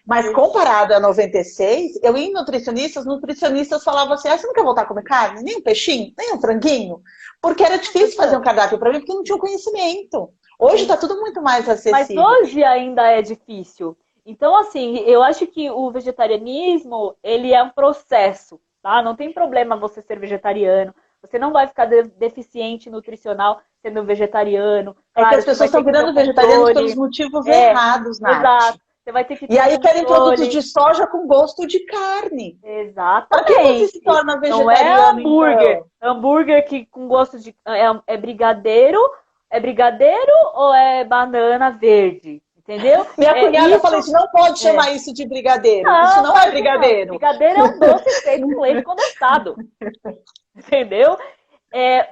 Mas comparado a 96, eu ia em nutricionistas, nutricionistas falavam assim, você não quer voltar a comer carne? Nem um peixinho? Nem um franguinho? Porque era difícil fazer um cardápio para mim, porque não tinha o conhecimento. Hoje está tudo muito mais acessível. Mas hoje ainda é difícil. Então, assim, eu acho que o vegetarianismo, ele é um processo, tá? Não tem problema você ser vegetariano. Você não vai ficar deficiente nutricional sendo vegetariano. Claro, que as pessoas estão virando vegetarianos pelos motivos errados, Nath. Exato. Você vai ter que ter aí querem produtos de soja com gosto de carne. Exatamente. Para que você se torna vegetariano? Não é hambúrguer. Então? Hambúrguer que com gosto de... É brigadeiro? É brigadeiro ou é banana verde? Entendeu? Minha cunhada falou isso, não pode chamar isso de brigadeiro. Não, isso não é brigadeiro. Não. Brigadeiro é um doce feito com leite condensado. Entendeu?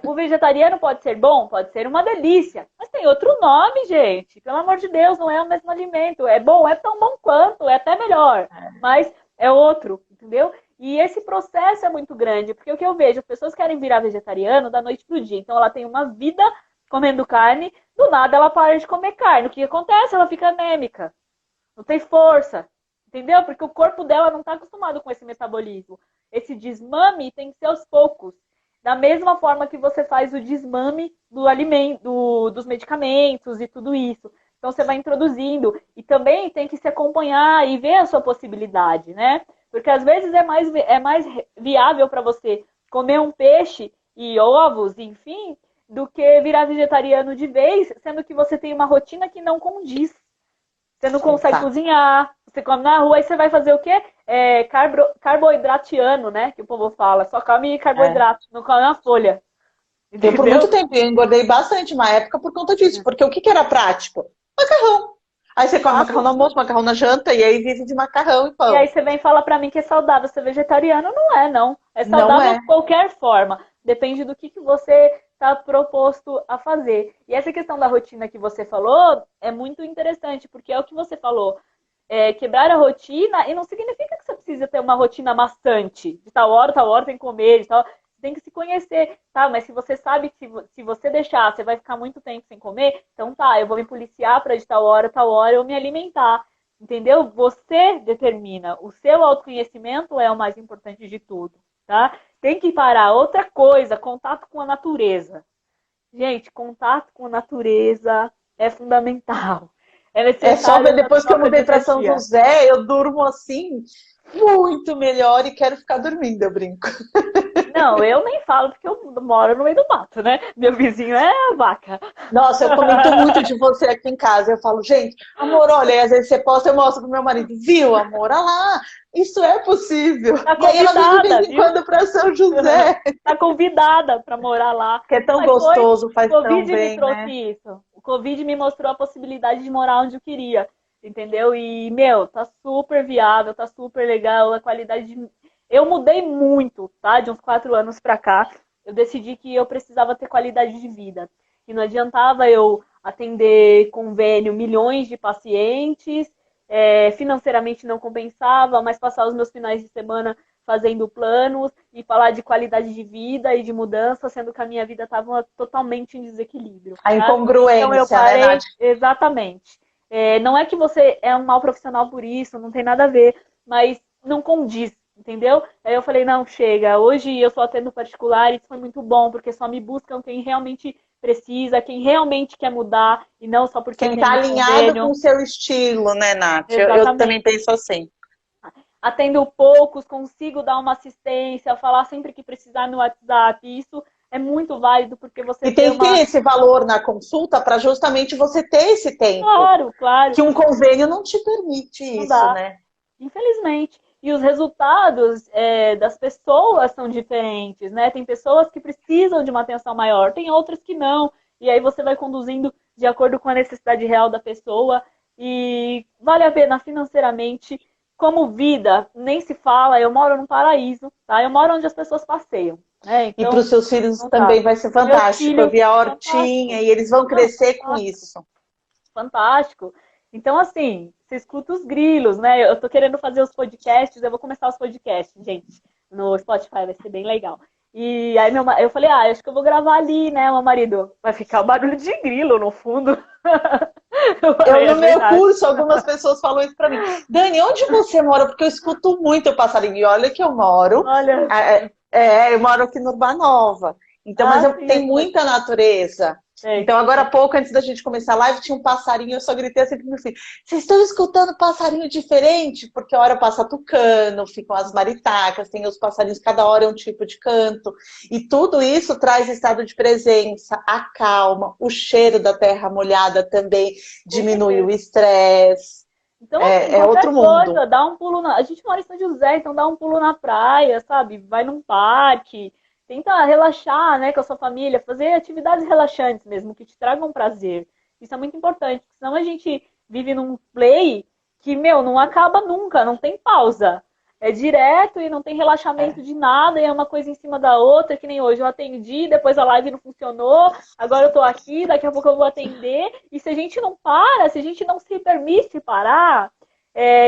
O vegetariano pode ser bom? Pode ser uma delícia. Mas tem outro nome, gente. Pelo amor de Deus, não é o mesmo alimento. É bom, é tão bom quanto, é até melhor. Mas é outro, entendeu? E esse processo é muito grande. Porque o que eu vejo, as pessoas querem virar vegetariano da noite pro dia. Então ela tem uma vida comendo carne, do nada ela para de comer carne. O que acontece? Ela fica anêmica. Não tem força. Entendeu? Porque o corpo dela não está acostumado com esse metabolismo. Esse desmame tem que ser aos poucos. Da mesma forma que você faz o desmame do alimento, dos medicamentos e tudo isso. Então você vai introduzindo. E também tem que se acompanhar e ver a sua possibilidade, né? Porque às vezes é mais viável para você comer um peixe e ovos, enfim, do que virar vegetariano de vez, sendo que você tem uma rotina que não condiz. Você não consegue cozinhar, você come na rua, aí você vai fazer o quê? Carboidratiano, né? Que o povo fala. Só come carboidrato, não come uma folha. Entendeu? Por muito tempo eu engordei bastante uma época por conta disso. Porque o que era prático? Macarrão. Aí você come macarrão no almoço, macarrão na janta, e aí vive de macarrão e pão. E aí você vem falar pra mim que é saudável ser vegetariano. Não é, não. É saudável de qualquer forma. Depende do que você está proposto a fazer. E essa questão da rotina que você falou é muito interessante, porque é o que você falou. Quebrar a rotina, e não significa que você precisa ter uma rotina maçante. De tal hora tem que comer, de tal... Você tem que se conhecer, tá? Mas se você sabe que se você deixar, você vai ficar muito tempo sem comer, então tá, eu vou me policiar para de tal hora eu me alimentar. Entendeu? Você determina. O seu autoconhecimento é o mais importante de tudo, tá? Tem que parar. Outra coisa, contato com a natureza. Gente, contato com a natureza é fundamental. É necessário. Só depois que eu mudei para São José, eu durmo assim muito melhor e quero ficar dormindo, eu brinco. Não, eu nem falo porque eu moro no meio do mato, né? Meu vizinho é a vaca. Nossa, eu comento muito de você aqui em casa. Eu falo, gente, amor, olha, e às vezes você posta, eu mostro pro meu marido, viu, amor, olha lá, isso é possível. Tá e aí ela vem de vez em quando para São José. Tá convidada para morar lá. Que é tão gostoso, faz tão bem, O Covid me trouxe isso. O Covid me mostrou a possibilidade de morar onde eu queria, entendeu? E, meu, tá super viável, tá super legal, a qualidade Eu mudei muito, tá? De uns 4 anos pra cá, eu decidi que eu precisava ter qualidade de vida. E não adiantava eu atender convênio milhões de pacientes, financeiramente não compensava, mas passar os meus finais de semana fazendo planos e falar de qualidade de vida e de mudança, sendo que a minha vida estava totalmente em desequilíbrio. A Tá? Então eu incongruência, né, parei, Nath? exatamente. Não é que você é um mau profissional por isso, não tem nada a ver, mas não condiz, entendeu? Aí eu falei, não, chega, hoje eu só atendo particular, isso foi muito bom, porque só me buscam quem realmente precisa, quem realmente quer mudar, e não só porque Quem tem está um alinhado com convênio. o seu estilo, né, Nath? Eu também Exatamente. penso assim. Atendo poucos, consigo dar uma assistência, falar sempre que precisar no WhatsApp. Isso é muito válido porque você E vê tem que ter uma. esse valor na consulta para justamente você ter esse tempo. Claro, claro, Que um convênio não te permite não isso, dá, né? infelizmente. E os resultados das pessoas são diferentes, né? Tem pessoas que precisam de uma atenção maior, tem outras que não. E aí você vai conduzindo de acordo com a necessidade real da pessoa. E vale a pena financeiramente. Como vida, nem se fala, eu moro num paraíso, tá? Eu moro onde as pessoas passeiam, né? E para Então, os seus filhos não tá. também vai ser Meus fantástico. Eu filhos, vi a fantástico. hortinha e eles vão Não, crescer com fantástico. isso. Fantástico. Então, assim, você escuta os grilos, né? Eu tô querendo fazer os podcasts, eu vou começar os podcasts, gente, no Spotify, vai ser bem legal. E aí eu falei, acho que eu vou gravar ali, né, meu marido? Vai ficar o barulho de grilo no fundo. Eu Eu, falei, é no meu verdade. curso, algumas pessoas falam isso para mim. Dani, onde você mora? Porque eu escuto muito o passarinho. E olha que eu moro. Olha, Eu moro aqui no Urbanova. Então, mas eu sim, tenho muita natureza. tem. Então, agora há pouco, antes da gente começar a live, tinha um passarinho, eu só gritei assim pro meu filho, vocês estão escutando passarinho diferente? Porque a hora passa tucano, ficam as maritacas, tem os passarinhos, cada hora é um tipo de canto. E tudo isso traz estado de presença, acalma, o cheiro da terra molhada também Com diminui o certeza. estresse. Então, assim, É qualquer outro mundo. coisa, dá um pulo na. A gente mora em São José, então dá um pulo na praia, sabe? Vai num parque, tenta relaxar, né, com a sua família, fazer atividades relaxantes mesmo, que te tragam prazer. Isso é muito importante, porque senão a gente vive num play que, meu, não acaba nunca, não tem pausa. É direto e não tem relaxamento É. de nada, e é uma coisa em cima da outra, que nem hoje eu atendi, depois a live não funcionou, agora eu tô aqui, daqui a pouco eu vou atender. E se a gente não para, se a gente não se permite parar,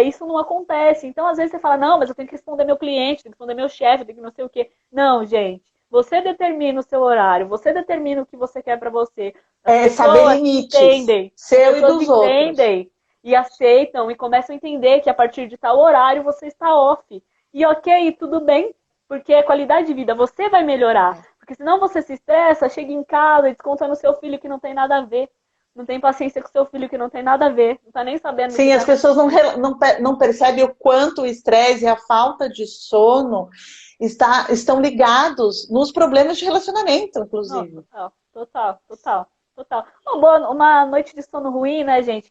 isso não acontece. Então, às vezes você fala, não, mas eu tenho que responder meu cliente, tenho que responder meu chefe, tenho que não sei o quê. Não, gente. Você determina o seu horário, você determina o que você quer para você. As Saber pessoas limites, entendem, as seu e pessoas dos outros. entendem e aceitam e começam a entender que a partir de tal horário você está off. E ok, tudo bem, porque é qualidade de vida, você vai melhorar. Porque senão você se estressa, chega em casa e desconta no seu filho que não tem nada a ver. Não tem paciência com seu filho que não tem nada a ver. Não tá nem sabendo o que Sim, tá as pessoas acontecendo. não percebem o quanto o estresse e a falta de sono estão ligados nos problemas de relacionamento, Não, inclusive. total, total, total, total. Uma noite de sono ruim, né, gente?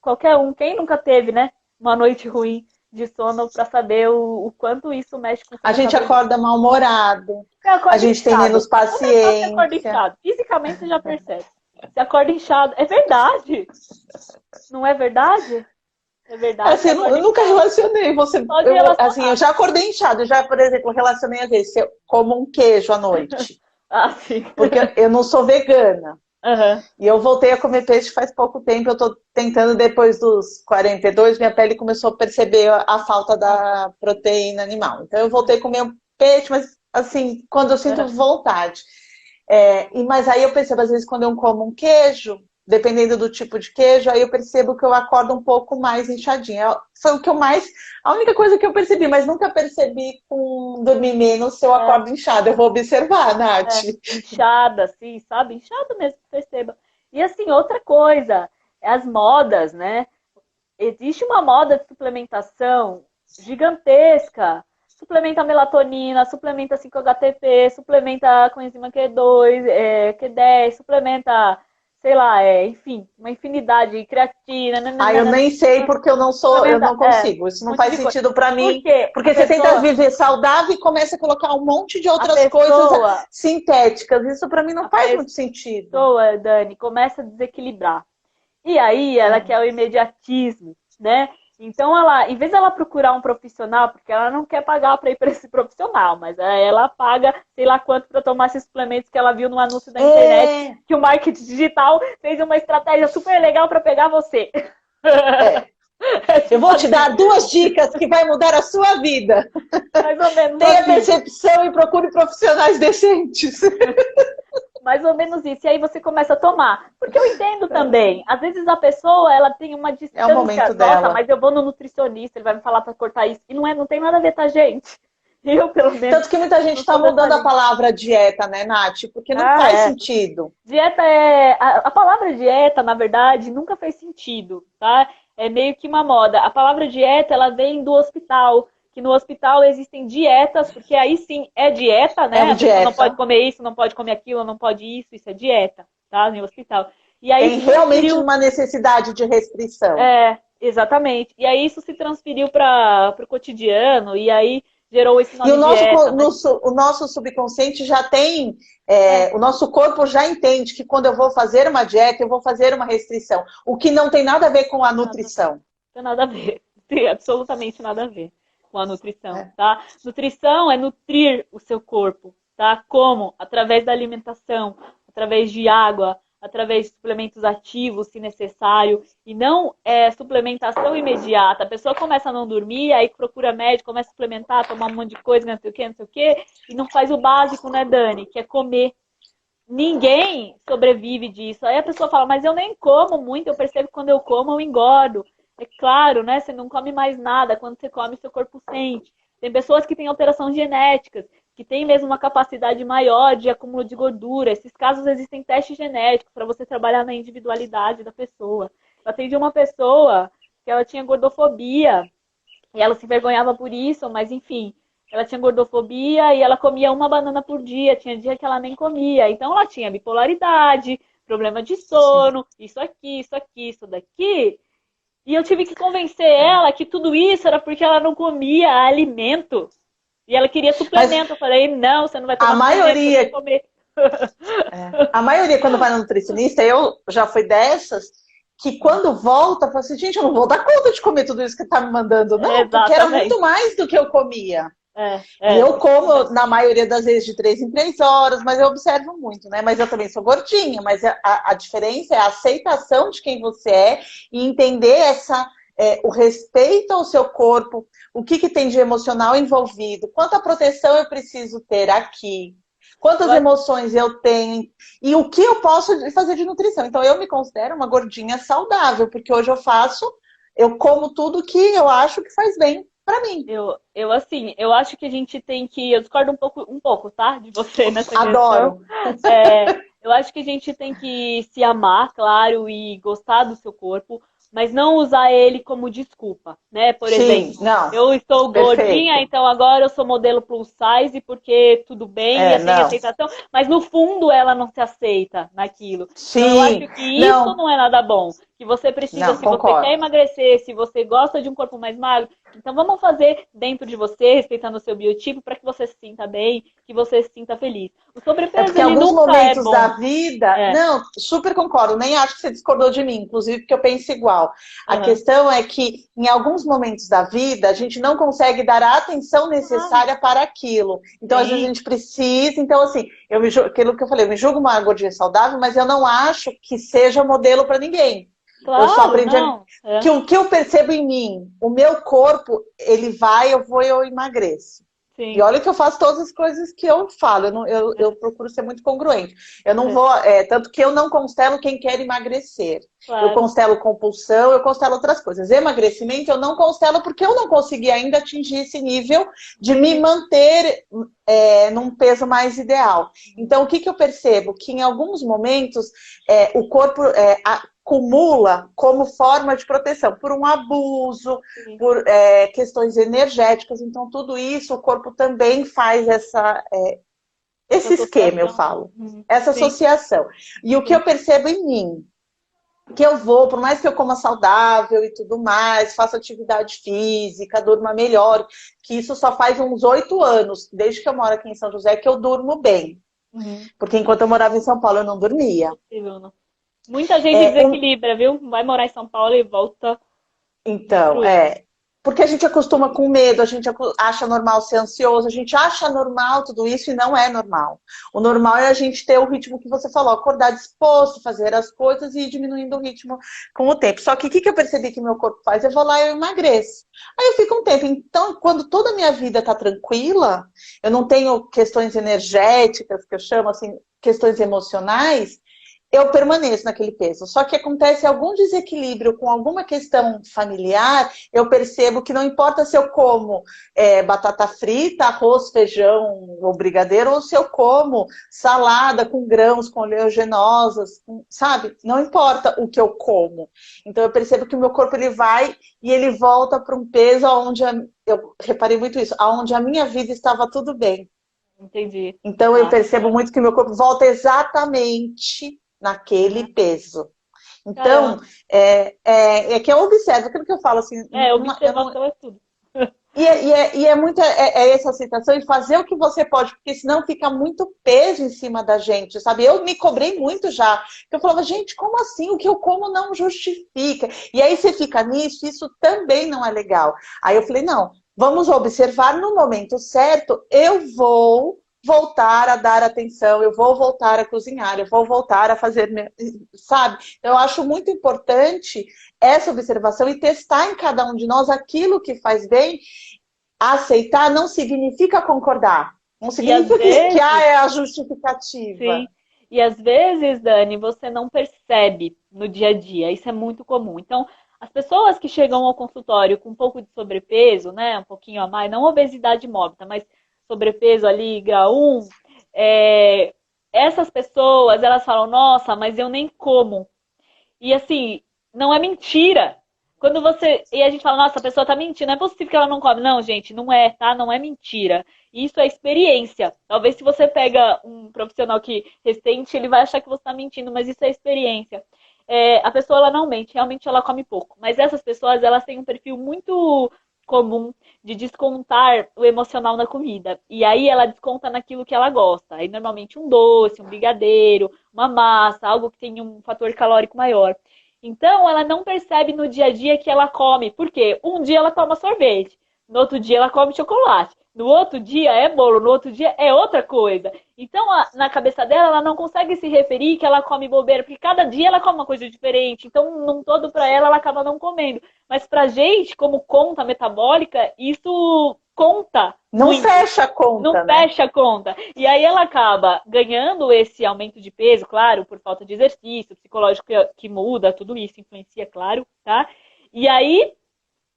Qualquer um, quem nunca teve, né? Uma noite ruim de sono para saber o quanto isso mexe com seu A gente metabolismo. acorda mal-humorado, Você a acorda gente tem inchado. menos Começar, você acorda paciência. inchado. Fisicamente você já percebe. Você acorda inchado. É verdade. Não é verdade? É verdade, Assim, você eu acorda nunca inchado. relacionei Pode assim, eu relacionar. já acordei inchado, já, por exemplo, relacionei às vezes, se eu como um queijo à noite, Ah, sim. porque eu não sou vegana. Aham. E eu voltei a comer peixe faz pouco tempo. Eu tô tentando, depois dos 42, minha pele começou a perceber a falta da proteína animal. Então eu voltei a comer um peixe, mas assim, quando eu sinto Aham. vontade. Mas aí eu percebo, às vezes, quando eu como um queijo, dependendo do tipo de queijo, aí eu percebo que eu acordo um pouco mais inchadinha. Foi o que eu mais. A única coisa que eu percebi, mas nunca percebi com dormir menos se eu É. acordo inchada. Eu vou observar, Nath. Inchada, assim, sabe? Inchada mesmo, perceba. E assim, outra coisa, as modas, né? Existe uma moda de suplementação gigantesca. Suplementa melatonina, suplementa 5-HTP, suplementa coenzima Q2, Q10, suplementa, sei lá, enfim, uma infinidade, creatina, Eu nananana, nem sei porque eu suplementa, não consigo. Isso um não monte faz de coisa. sentido para mim, Porque porque você tenta viver saudável e começa a colocar um monte de a outras coisas pessoa, sintéticas. Isso para mim a não faz muito sentido. Dani, começa a desequilibrar. E aí ela quer o imediatismo, né? Então, ela, em vez dela procurar um profissional, porque ela não quer pagar para ir para esse profissional, mas ela paga sei lá quanto para tomar esses suplementos que ela viu no anúncio da internet, que o marketing digital fez uma estratégia super legal para pegar você. É. Eu vou te dar 2 dicas que vai mudar a sua vida. Mais ou menos Tenha assim. percepção e procure profissionais decentes. Mais ou menos isso. E aí você começa a tomar. Porque eu entendo também. Às vezes a pessoa, ela tem uma distância. É o momento dela. Nossa, mas eu vou no nutricionista, ele vai me falar para cortar isso. E não tem nada a ver, tá, gente? Eu, pelo menos. Tanto que muita gente está mudando a palavra dieta, né, Nath? Porque não faz sentido. Dieta é... A palavra dieta, na verdade, nunca fez sentido, tá? É meio que uma moda. A palavra dieta, ela vem do hospital. Que no hospital existem dietas, porque aí sim é dieta, né? É dieta. Não pode comer isso, não pode comer aquilo, não pode isso é dieta, tá? No hospital. E aí tem realmente uma necessidade de restrição. É, exatamente. E aí isso se transferiu para o cotidiano, e aí gerou esse nome e o dieta, né? o nosso subconsciente já tem, o nosso corpo já entende que quando eu vou fazer uma dieta, eu vou fazer uma restrição. O que não tem nada a ver com a nutrição. Não tem nada a ver. Tem absolutamente nada a ver com a nutrição, tá? Nutrição é nutrir o seu corpo, tá? Como? Através da alimentação, através de água, através de suplementos ativos, se necessário, e não suplementação imediata. A pessoa começa a não dormir, aí procura médico, começa a suplementar, tomar um monte de coisa, não sei o que, e não faz o básico, né, Dani? Que é comer. Ninguém sobrevive disso. Aí a pessoa fala, mas eu nem como muito, eu percebo que quando eu como eu engordo. É claro, né? Você não come mais nada. Quando você come, seu corpo sente. Tem pessoas que têm alterações genéticas, que têm mesmo uma capacidade maior de acúmulo de gordura. Esses casos existem testes genéticos para você trabalhar na individualidade da pessoa. Eu atendi uma pessoa que ela tinha gordofobia e ela se envergonhava por isso, mas enfim, ela tinha gordofobia e ela comia uma banana por dia. Tinha dia que ela nem comia. Então ela tinha bipolaridade, problema de sono, isso aqui, isso daqui. E eu tive que convencer ela que tudo isso era porque ela não comia alimento. E ela queria suplemento. Eu falei, não, você não vai tomar suplemento, você vai comer. A maioria, quando vai no nutricionista, eu já fui dessas, que quando volta, fala assim, gente, eu não vou dar conta de comer tudo isso que tá me mandando, não. Exatamente. Porque era muito mais do que eu comia. E eu como, na maioria das vezes, de 3 em 3 horas, mas eu observo muito, né? Mas eu também sou gordinha, mas a diferença é a aceitação de quem você é e entender o respeito ao seu corpo, o que tem de emocional envolvido, quanta proteção eu preciso ter aqui, quantas emoções eu tenho e o que eu posso fazer de nutrição. Então, eu me considero uma gordinha saudável, porque hoje eu como tudo que eu acho que faz bem pra mim. Eu acho que a gente tem que... Eu discordo um pouco, tá? De você nessa questão. Adoro. Eu acho que a gente tem que se amar, claro, e gostar do seu corpo, mas não usar ele como desculpa, né? Por exemplo, eu estou gordinha, então agora eu sou modelo plus size porque tudo bem, e tem aceitação, mas no fundo ela não se aceita naquilo. Então eu acho que isso não é nada bom. Que você precisa, se você quer emagrecer, se você gosta de um corpo mais magro, então vamos fazer dentro de você, respeitando o seu biotipo, para que você se sinta bem, que você se sinta feliz. O sobrepeso, porque em alguns momentos da vida... Não, super concordo, nem acho que você discordou de mim, inclusive porque eu penso igual. A questão é que em alguns momentos da vida a gente não consegue dar a atenção necessária para aquilo. Então, às vezes a gente precisa... Então, assim, aquilo que eu falei, eu me julgo uma gordinha saudável, mas eu não acho que seja modelo para ninguém. Claro, eu só aprendi que o que eu percebo em mim, o meu corpo, ele vai, eu emagreço. Sim. E olha que eu faço todas as coisas que eu falo, eu procuro ser muito congruente. Eu não vou, tanto que eu não constelo quem quer emagrecer. Claro. Eu constelo compulsão, eu constelo outras coisas. Emagrecimento eu não constelo porque eu não consegui ainda atingir esse nível de me manter num peso mais ideal. Então, o que eu percebo? Que em alguns momentos o corpo... acumula como forma de proteção, por um abuso, por questões energéticas. Então, tudo isso, o corpo também faz esse esquema, eu falo. Essa associação. E o que eu percebo em mim, que eu vou, por mais que eu coma saudável e tudo mais, faça atividade física, durma melhor, que isso só faz uns 8 anos, desde que eu moro aqui em São José, que eu durmo bem. Porque enquanto eu morava em São Paulo, eu não dormia. Muita gente desequilibra, viu? Vai morar em São Paulo e volta Então, porque a gente acostuma com medo, a gente acha normal ser ansioso, a gente acha normal tudo isso e não é normal. O normal é a gente ter o ritmo que você falou, acordar disposto, fazer as coisas e ir diminuindo o ritmo com o tempo. Só que o que eu percebi que meu corpo faz? Eu vou lá e eu emagreço. Aí eu fico um tempo. Então, quando toda a minha vida está tranquila, eu não tenho questões energéticas, que eu chamo assim, questões emocionais, eu permaneço naquele peso. Só que acontece algum desequilíbrio com alguma questão familiar, eu percebo que não importa se eu como batata frita, arroz, feijão ou brigadeiro, ou se eu como salada com grãos, com oleaginosas, sabe? Não importa o que eu como. Então eu percebo que o meu corpo ele vai e ele volta para um peso onde eu reparei muito isso, onde a minha vida estava tudo bem. Entendi. Então eu percebo muito que o meu corpo volta exatamente naquele peso. Então, é que eu observo aquilo que eu falo assim. Observação é tudo. E é muito essa aceitação e fazer o que você pode, porque senão fica muito peso em cima da gente, sabe? Eu me cobrei muito já. Eu falava, gente, como assim? O que eu como não justifica. E aí você fica nisso, isso também não é legal. Aí eu falei, não, vamos observar no momento certo, eu vou voltar a dar atenção, eu vou voltar a cozinhar, eu vou voltar a fazer, sabe? Então, eu acho muito importante essa observação e testar em cada um de nós aquilo que faz bem. Aceitar não significa concordar, não significa que é a justificativa. Sim. E às vezes, Dani, você não percebe no dia a dia, isso é muito comum. Então, as pessoas que chegam ao consultório com um pouco de sobrepeso, né, um pouquinho a mais, não obesidade mórbida, mas sobrepeso ali, grau 1, essas pessoas, elas falam, nossa, mas eu nem como. E assim, não é mentira. Quando você. E a gente fala, nossa, a pessoa tá mentindo, não é possível que ela não come. Não, gente, não é, tá? Não é mentira. Isso é experiência. Talvez se você pega um profissional que recente, ele vai achar que você tá mentindo, mas isso é experiência. A pessoa, ela não mente, realmente ela come pouco. Mas essas pessoas, elas têm um perfil muito comum de descontar o emocional na comida. E aí ela desconta naquilo que ela gosta. Aí normalmente um doce, um brigadeiro, uma massa, algo que tem um fator calórico maior. Então ela não percebe no dia a dia que ela come. Por quê? Um dia ela toma sorvete, no outro dia ela come chocolate, no outro dia é bolo, no outro dia é outra coisa. Então, na cabeça dela, ela não consegue se referir que ela come bobeira, porque cada dia ela come uma coisa diferente. Então, num todo para ela, ela acaba não comendo. Mas pra gente, como conta metabólica, isso conta. Não muito. Fecha a conta, não fecha a conta. E aí ela acaba ganhando esse aumento de peso, claro, por falta de exercício, psicológico que muda, tudo isso influencia, claro, tá? E aí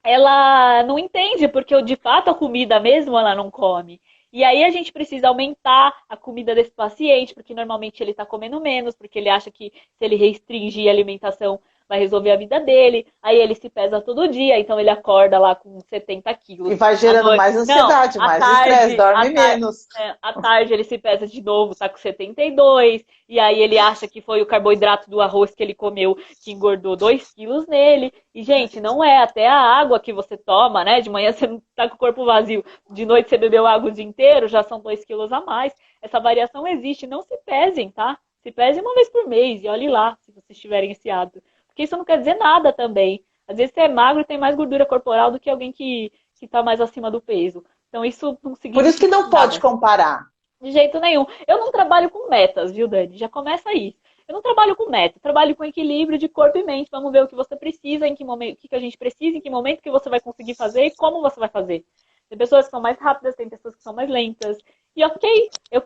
ela não entende, porque de fato a comida mesmo ela não come. E aí a gente precisa aumentar a comida desse paciente, porque normalmente ele está comendo menos, porque ele acha que se ele restringir a alimentação vai resolver a vida dele. Aí ele se pesa todo dia, então ele acorda lá com 70 quilos. E vai gerando mais ansiedade, mais estresse, dorme menos. À tarde ele se pesa de novo, tá com 72, e aí ele acha que foi o carboidrato do arroz que ele comeu que engordou 2 quilos nele. E, gente, não é. Até a água que você toma, né? De manhã você não tá com o corpo vazio, de noite você bebeu água o dia inteiro, já são 2 quilos a mais. Essa variação existe. Não se pesem, tá? Se pesem uma vez por mês e olhe lá, se vocês tiverem esse hábito. Porque isso não quer dizer nada também. Às vezes você é magro e tem mais gordura corporal do que alguém que tá mais acima do peso. Então isso não significa Por isso que não nada. Pode comparar. De jeito nenhum. Eu não trabalho com metas, viu, Dani? Já começa aí. Eu não trabalho com meta, eu trabalho com equilíbrio de corpo e mente. Vamos ver o que você precisa, em que momento, o que a gente precisa, em que momento que você vai conseguir fazer e como você vai fazer. Tem pessoas que são mais rápidas, tem pessoas que são mais lentas. E ok, eu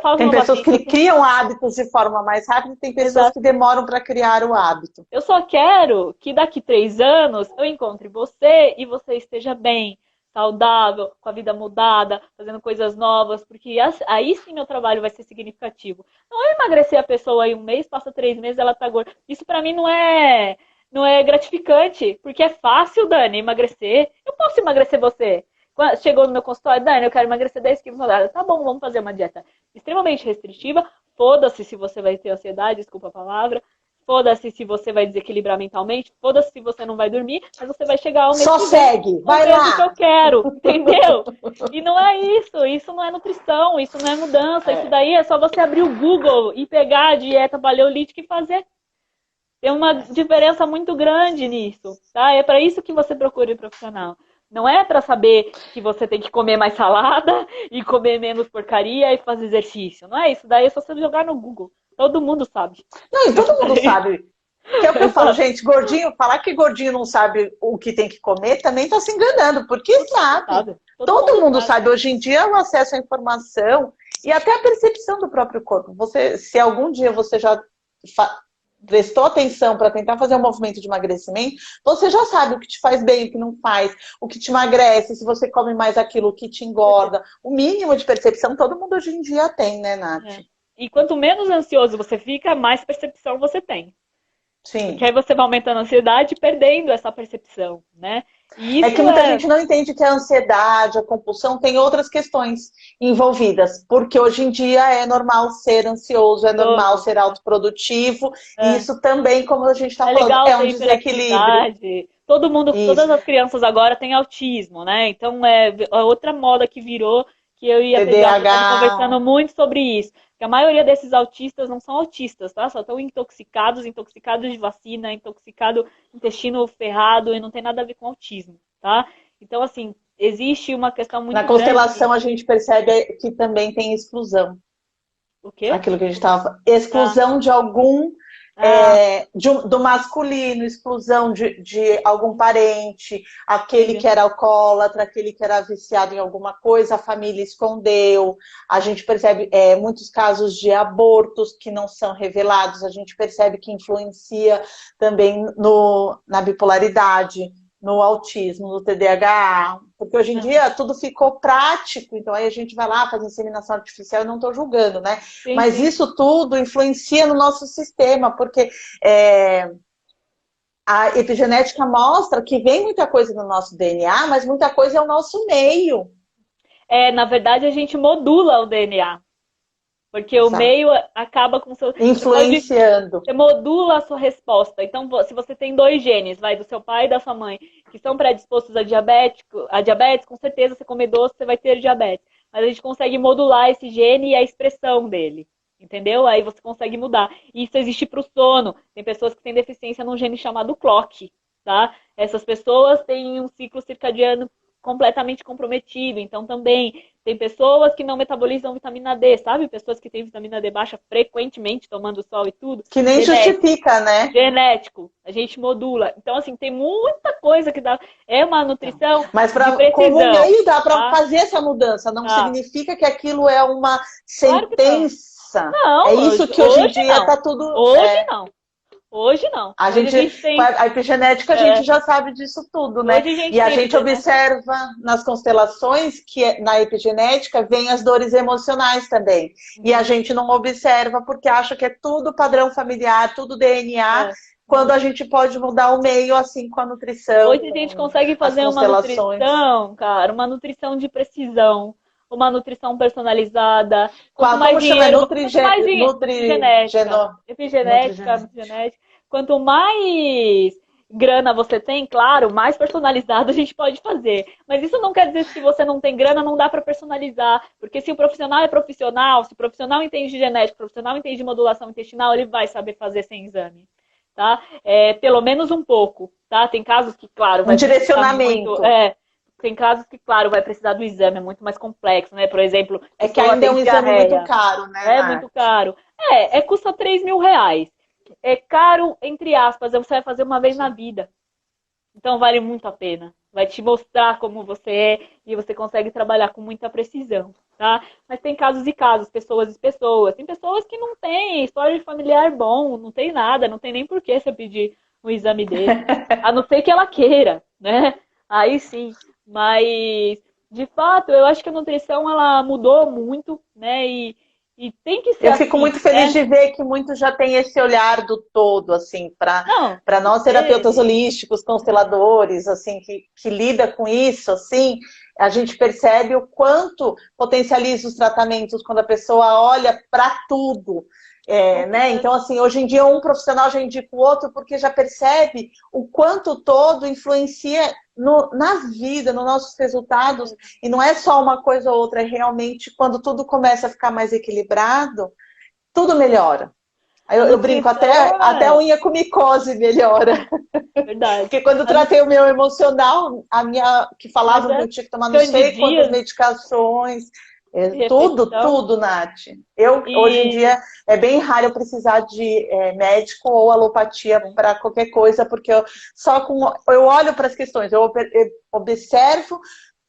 falo tem pessoas que criam hábitos de forma mais rápida e tem pessoas Exato. Que demoram para criar o hábito. Eu só quero que daqui 3 anos eu encontre você e você esteja bem, saudável, com a vida mudada, fazendo coisas novas, porque aí sim meu trabalho vai ser significativo. Não é emagrecer a pessoa aí 1 mês, passa 3 meses, ela tá gorda. Isso pra mim não é gratificante, porque é fácil, Dani, emagrecer. Eu posso emagrecer você. Chegou no meu consultório, Dani, eu quero emagrecer 10 quilos. Tá bom, vamos fazer uma dieta extremamente restritiva. Foda-se se você vai ter ansiedade, desculpa a palavra. Foda-se se você vai desequilibrar mentalmente. Foda-se se você não vai dormir. Mas você vai chegar ao Só segue, vai lá. Que eu quero, entendeu? E não é isso. Isso não é nutrição, isso não é mudança. Isso daí é só você abrir o Google e pegar a dieta paleolítica e fazer. Tem uma diferença muito grande nisso, tá? É para isso que você procura um profissional. Não é para saber que você tem que comer mais salada e comer menos porcaria e fazer exercício. Não é isso. Daí é só você jogar no Google. Todo mundo sabe. Não, e todo mundo sabe. Que é o que eu falo, gente, gordinho, falar que gordinho não sabe o que tem que comer também está se enganando, porque sabe. Todo mundo sabe. Hoje em dia o acesso à informação e até a percepção do próprio corpo. Se algum dia você já prestou atenção para tentar fazer um movimento de emagrecimento, você já sabe o que te faz bem, o que não faz, o que te emagrece, se você come mais aquilo, o que te engorda. O mínimo de percepção todo mundo hoje em dia tem, né, Nath? É. E quanto menos ansioso você fica, mais percepção você tem. Sim. Porque aí você vai aumentando a ansiedade e perdendo essa percepção, né? E é que muita gente não entende que a ansiedade, a compulsão tem outras questões envolvidas. Porque hoje em dia é normal ser ansioso, é normal ser autoprodutivo. E isso também, como a gente está falando, legal, é um desequilíbrio. Todo mundo, todas as crianças agora têm autismo, né? Então é outra moda que virou, que eu e a TDAH conversando muito sobre isso. Que a maioria desses autistas não são autistas, tá? Só estão intoxicados de vacina, intoxicado, intestino ferrado, e não tem nada a ver com autismo, tá? Então, assim, existe uma questão muito grande. Na constelação a gente percebe que também tem exclusão. O quê? Aquilo que a gente estava... Exclusão de algum... do masculino, exclusão de algum parente, aquele que era alcoólatra, aquele que era viciado em alguma coisa, a família escondeu. A gente percebe muitos casos de abortos que não são revelados, a gente percebe que influencia também na bipolaridade, no autismo, no TDAH, porque hoje em dia tudo ficou prático, então aí a gente vai lá, faz inseminação artificial, eu não estou julgando, né? Sim, mas sim. Isso tudo influencia no nosso sistema, porque a epigenética mostra que vem muita coisa no nosso DNA, mas muita coisa é o nosso meio. Na verdade, a gente modula o DNA. Porque Exato. O meio acaba com o seu... influenciando. Você modula a sua resposta. Então, se você tem 2 genes, do seu pai e da sua mãe, que são predispostos a diabetes, com certeza, você comer doce, você vai ter diabetes. Mas a gente consegue modular esse gene e a expressão dele. Entendeu? Aí você consegue mudar. Isso existe para o sono. Tem pessoas que têm deficiência num gene chamado clock, tá? Essas pessoas têm um ciclo circadiano completamente comprometido. Então, também tem pessoas que não metabolizam vitamina D, sabe? Pessoas que têm vitamina D baixa frequentemente, tomando sol e tudo. Que nem justifica, né? Genético. A gente modula. Então, assim, tem muita coisa que dá... É uma nutrição mas pra, de precisão. Aí dá para fazer essa mudança. Não significa que aquilo é uma sentença. Não, é isso que hoje em dia está tudo... Hoje não. Hoje não. A gente tem... A epigenética, a gente já sabe disso tudo, né? E a gente observa nas constelações que na epigenética vem as dores emocionais também. E a gente não observa porque acha que é tudo padrão familiar, tudo DNA, quando a gente pode mudar o meio assim com a nutrição. Hoje a gente consegue fazer uma nutrição, cara, uma nutrição de precisão. Uma nutrição personalizada. Quanto mais dinheiro, epigenética. Quanto mais grana você tem, claro, mais personalizado a gente pode fazer. Mas isso não quer dizer que se você não tem grana, não dá para personalizar. Porque se o profissional é profissional, se o profissional entende de genética, o profissional entende de modulação intestinal, ele vai saber fazer sem exame. Tá? Pelo menos um pouco. Tá? Tem casos que, claro... Um direcionamento. Tem casos que, claro, vai precisar do exame, é muito mais complexo, né? Por exemplo... que ainda é um exame muito caro, né? É muito caro. Custa 3 mil reais. É caro, entre aspas, você vai fazer uma vez na vida. Então vale muito a pena. Vai te mostrar como você é e você consegue trabalhar com muita precisão, tá? Mas tem casos e casos, pessoas e pessoas. Tem pessoas que não têm história de familiar bom, não tem nada, não tem nem por que você pedir um exame desse. A não ser que ela queira, né? Aí sim. Mas, de fato, eu acho que a nutrição, ela mudou muito, né? E tem que ser Eu fico muito feliz de ver que muitos já têm esse olhar do todo, assim, para nós terapeutas holísticos, consteladores, assim, que lida com isso, assim, a gente percebe o quanto potencializa os tratamentos quando a pessoa olha para tudo. Né? Então, assim, hoje em dia um profissional já indica o outro porque já percebe o quanto o todo influencia na vida, nos nossos resultados. E não é só uma coisa ou outra, é realmente quando tudo começa a ficar mais equilibrado, tudo melhora. Aí eu brinco, até a unha com micose melhora. Verdade. Porque quando eu tratei o meu emocional, a minha que falava que eu tinha que tomar não sei quantas medicações, tudo, Nath. Hoje em dia, é bem raro eu precisar de médico ou alopatia para qualquer coisa, porque eu olho para as questões, eu observo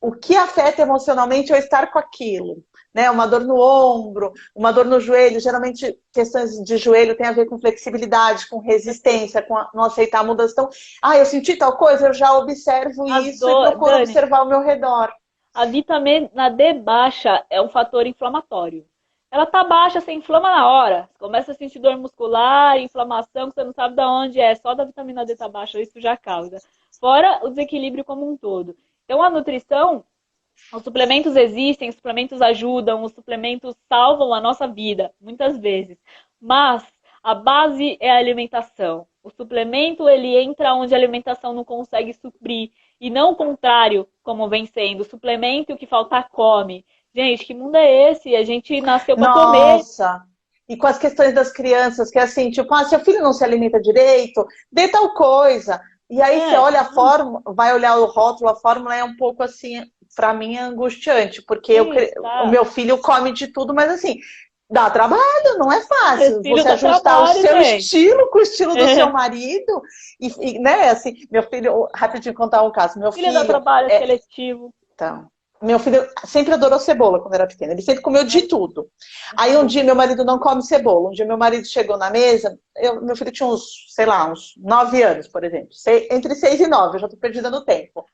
o que afeta emocionalmente eu estar com aquilo. Né? Uma dor no ombro, uma dor no joelho. Geralmente, questões de joelho tem a ver com flexibilidade, com resistência, com não aceitar a mudança. Então, eu senti tal coisa, eu já observo isso e procuro observar ao meu redor. A vitamina D baixa é um fator inflamatório. Ela tá baixa, você inflama na hora. Você começa a sentir dor muscular, inflamação, que você não sabe de onde é. Só da vitamina D tá baixa, isso já causa. Fora o desequilíbrio como um todo. Então, a nutrição, os suplementos existem, os suplementos ajudam, os suplementos salvam a nossa vida, muitas vezes. Mas a base é a alimentação. O suplemento, ele entra onde a alimentação não consegue suprir. E não o contrário, como vem sendo. O suplemento e o que faltar, come. Gente, que mundo é esse? A gente nasceu para comer. Nossa! E com as questões das crianças, que é assim, tipo, seu filho não se alimenta direito, dê tal coisa. E aí você olha a fórmula, vai olhar o rótulo, a fórmula é um pouco assim, pra mim é angustiante, porque o meu filho come de tudo, mas assim, dá trabalho, não é fácil. Você ajustar o seu estilo com o estilo do seu marido. E, né, assim, meu filho, rapidinho contar um caso. Meu filho dá trabalho seletivo. Então, meu filho sempre adorou cebola quando era pequeno. Ele sempre comeu de tudo. Aí um dia meu marido não come cebola. Um dia meu marido chegou na mesa. Meu filho tinha uns 9 anos, por exemplo. Entre 6 e 9, eu já tô perdida no tempo.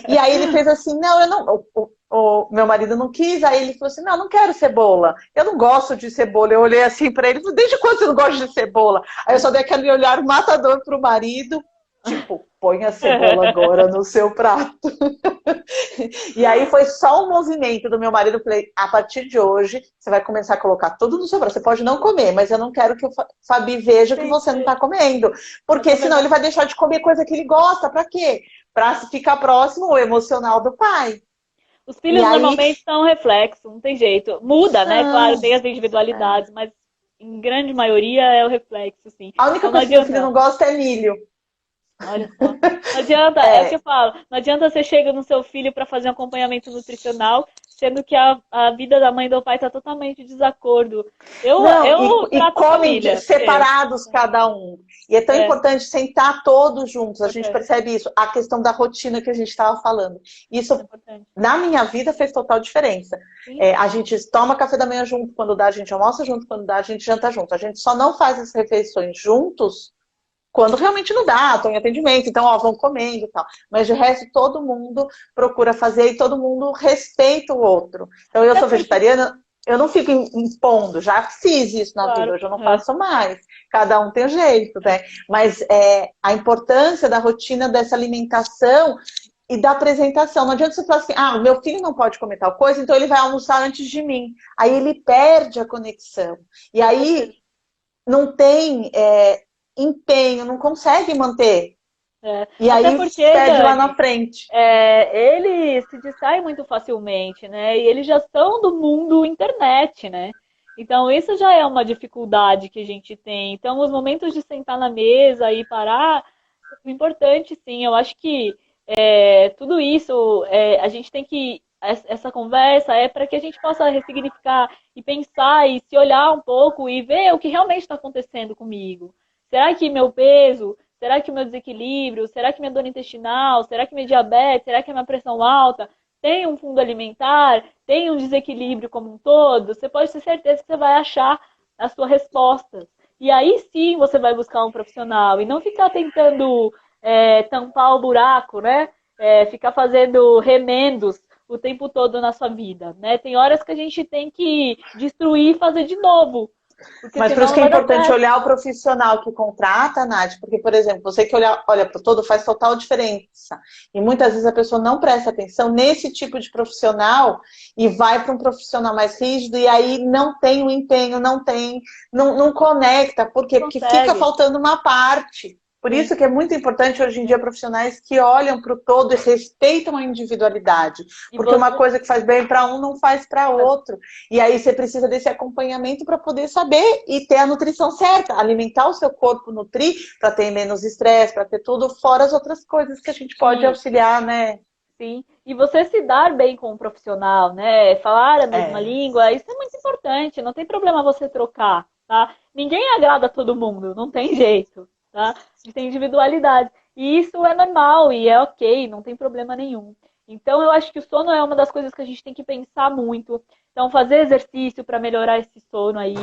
E aí ele fez assim, não, eu não... O meu marido não quis, aí ele falou assim, não quero cebola. Eu não gosto de cebola. Eu olhei assim pra ele, desde quando você não gosta de cebola? Aí eu só dei aquele olhar matador pro marido. Tipo, põe a cebola agora no seu prato. E aí foi só um movimento do meu marido. Eu falei, a partir de hoje, você vai começar a colocar tudo no seu prato. Você pode não comer, mas eu não quero que o Fabi veja que você não tá comendo. Porque senão ele vai deixar de comer coisa que ele gosta. Pra quê? Pra ficar próximo o emocional do pai. Os filhos normalmente são reflexo, não tem jeito. Muda, né? Claro, tem as individualidades, mas em grande maioria é o reflexo, sim. A única coisa que o filho não gosta é milho. Olha só. Não adianta, é o que eu falo, não adianta você chegar no seu filho para fazer um acompanhamento nutricional, sendo que a vida da mãe e do pai está totalmente em desacordo. E comem separados cada um. E é tão importante sentar todos juntos, a gente percebe isso. A questão da rotina que a gente estava falando. Isso, na minha vida, fez total diferença. A gente toma café da manhã junto quando dá, a gente almoça junto quando dá, a gente janta junto. A gente só não faz as refeições juntos quando realmente não dá, estou em atendimento, então, vão comendo e tal. Mas, de resto, todo mundo procura fazer e todo mundo respeita o outro. Então, eu sou vegetariana, eu não fico impondo, já fiz isso na vida, hoje eu não faço mais. Cada um tem um jeito, né? Mas a importância da rotina dessa alimentação e da apresentação. Não adianta você falar assim, o meu filho não pode comer tal coisa, então ele vai almoçar antes de mim. Aí ele perde a conexão. E aí não tem... empenho, não consegue manter. E aí perde lá na frente. Eles se distraem muito facilmente, né? E eles já são do mundo internet, né? Então isso já é uma dificuldade que a gente tem. Então os momentos de sentar na mesa e parar, é importante sim. Eu acho que tudo isso, a gente tem que... Essa conversa é para que a gente possa ressignificar e pensar e se olhar um pouco e ver o que realmente está acontecendo comigo. Será que meu peso, será que o meu desequilíbrio, será que minha dor intestinal, será que minha diabetes, será que a minha pressão alta tem um fundo alimentar, tem um desequilíbrio como um todo? Você pode ter certeza que você vai achar as suas respostas. E aí sim você vai buscar um profissional e não ficar tentando tampar o buraco, né? Ficar fazendo remendos o tempo todo na sua vida, né? Tem horas que a gente tem que destruir e fazer de novo. Mas por isso que é importante olhar o profissional que contrata, Nath, porque, por exemplo, você que olha para o todo faz total diferença. E muitas vezes a pessoa não presta atenção nesse tipo de profissional e vai para um profissional mais rígido e aí não tem o empenho, não conecta. Por quê? Porque fica faltando uma parte. Por Sim. isso que é muito importante hoje em dia profissionais que olham para o todo e respeitam a individualidade. E Porque uma você... coisa que faz bem para um não faz para outro. E aí você precisa desse acompanhamento para poder saber e ter a nutrição certa, alimentar o seu corpo, nutrir, para ter menos estresse, para ter tudo, fora as outras coisas que a gente pode Sim, auxiliar, né? sim. E você se dar bem com o profissional, né? Falar a mesma É, língua, isso é muito importante. Não tem problema você trocar, tá? Ninguém agrada a todo mundo, não tem jeito, tá? A gente tem individualidade. E isso é normal e é ok, não tem problema nenhum. Então, eu acho que o sono é uma das coisas que a gente tem que pensar muito. Então, fazer exercício para melhorar esse sono aí,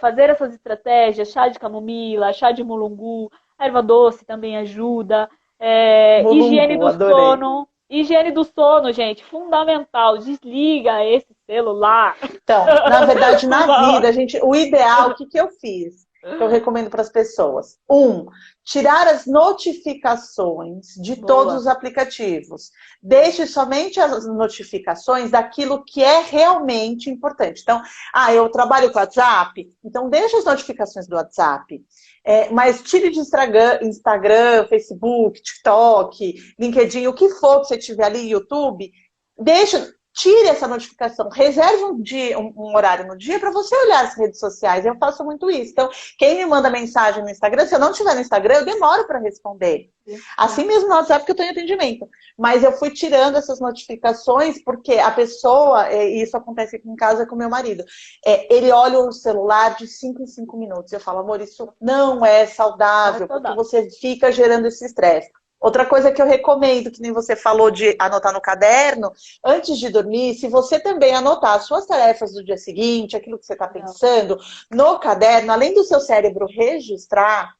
fazer essas estratégias, chá de camomila, chá de mulungu, erva doce também ajuda. Higiene Mulungu, do adorei. sono. Higiene do sono, gente, fundamental. Desliga esse celular. Então, na verdade, na Uma vida, hora. o ideal, o que, que eu fiz? Que eu recomendo para as pessoas. Tirar as notificações de todos Boa. os aplicativos. Deixe somente as notificações daquilo que é realmente importante. Então, eu trabalho com WhatsApp, então deixe as notificações do WhatsApp. Mas tire de Instagram, Facebook, TikTok, LinkedIn, o que for que você tiver ali, YouTube, tire essa notificação, reserve um horário no dia para você olhar as redes sociais. Eu faço muito isso. Então, quem me manda mensagem no Instagram, se eu não estiver no Instagram, eu demoro para responder. Assim mesmo no WhatsApp que eu estou em atendimento. Mas eu fui tirando essas notificações porque a pessoa, e isso acontece aqui em casa com meu marido, ele olha o celular de 5 em 5 minutos. Eu falo, amor, isso não é Não é saudável, porque saudável. você fica gerando esse estresse. Outra coisa que eu recomendo, que nem você falou de anotar no caderno, antes de dormir, se você também anotar as suas tarefas do dia seguinte, aquilo que você está Não. pensando, no caderno, além do seu cérebro registrar,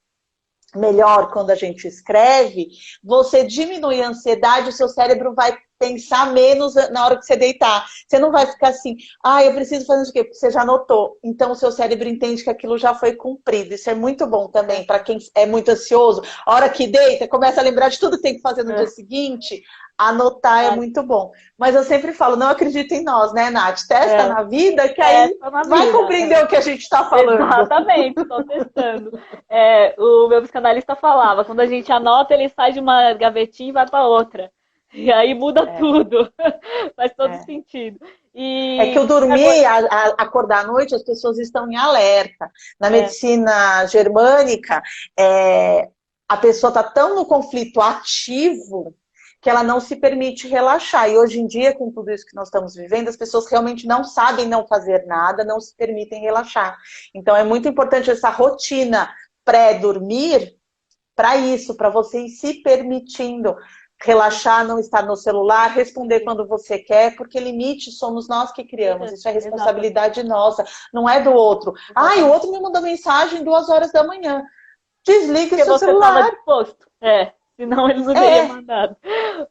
melhor quando a gente escreve, você diminui a ansiedade, o seu cérebro vai pensar menos na hora que você deitar. Você não vai ficar assim, eu preciso fazer isso aqui, porque você já anotou. Então o seu cérebro entende que aquilo já foi cumprido. Isso é muito bom também para quem é muito ansioso. A hora que deita, começa a lembrar de tudo que tem que fazer no dia seguinte. Anotar é muito bom. Mas eu sempre falo, não acredita em nós, né, Nath? Testa na vida, que aí Testa na vai vida. compreender o que a gente está falando. Exatamente, estou testando. O meu psicanalista falava, quando a gente anota, ele sai de uma gavetinha e vai para outra. E aí muda É, tudo. Faz todo é. sentido. É que E eu dormir, acordar à noite, as pessoas estão em alerta. Na é, medicina germânica, a pessoa está tão no conflito ativo que ela não se permite relaxar. E hoje em dia, com tudo isso que nós estamos vivendo, as pessoas realmente não sabem não fazer nada, não se permitem relaxar. Então é muito importante essa rotina pré-dormir para isso, para você ir se permitindo relaxar, não estar no celular, responder quando você quer, porque limite somos nós que criamos, isso é exatamente. responsabilidade nossa, não é do outro. O outro me mandou mensagem 2 horas da manhã. Desliga o Porque seu você estava celular. disposto. Senão ele não teria É, mandado.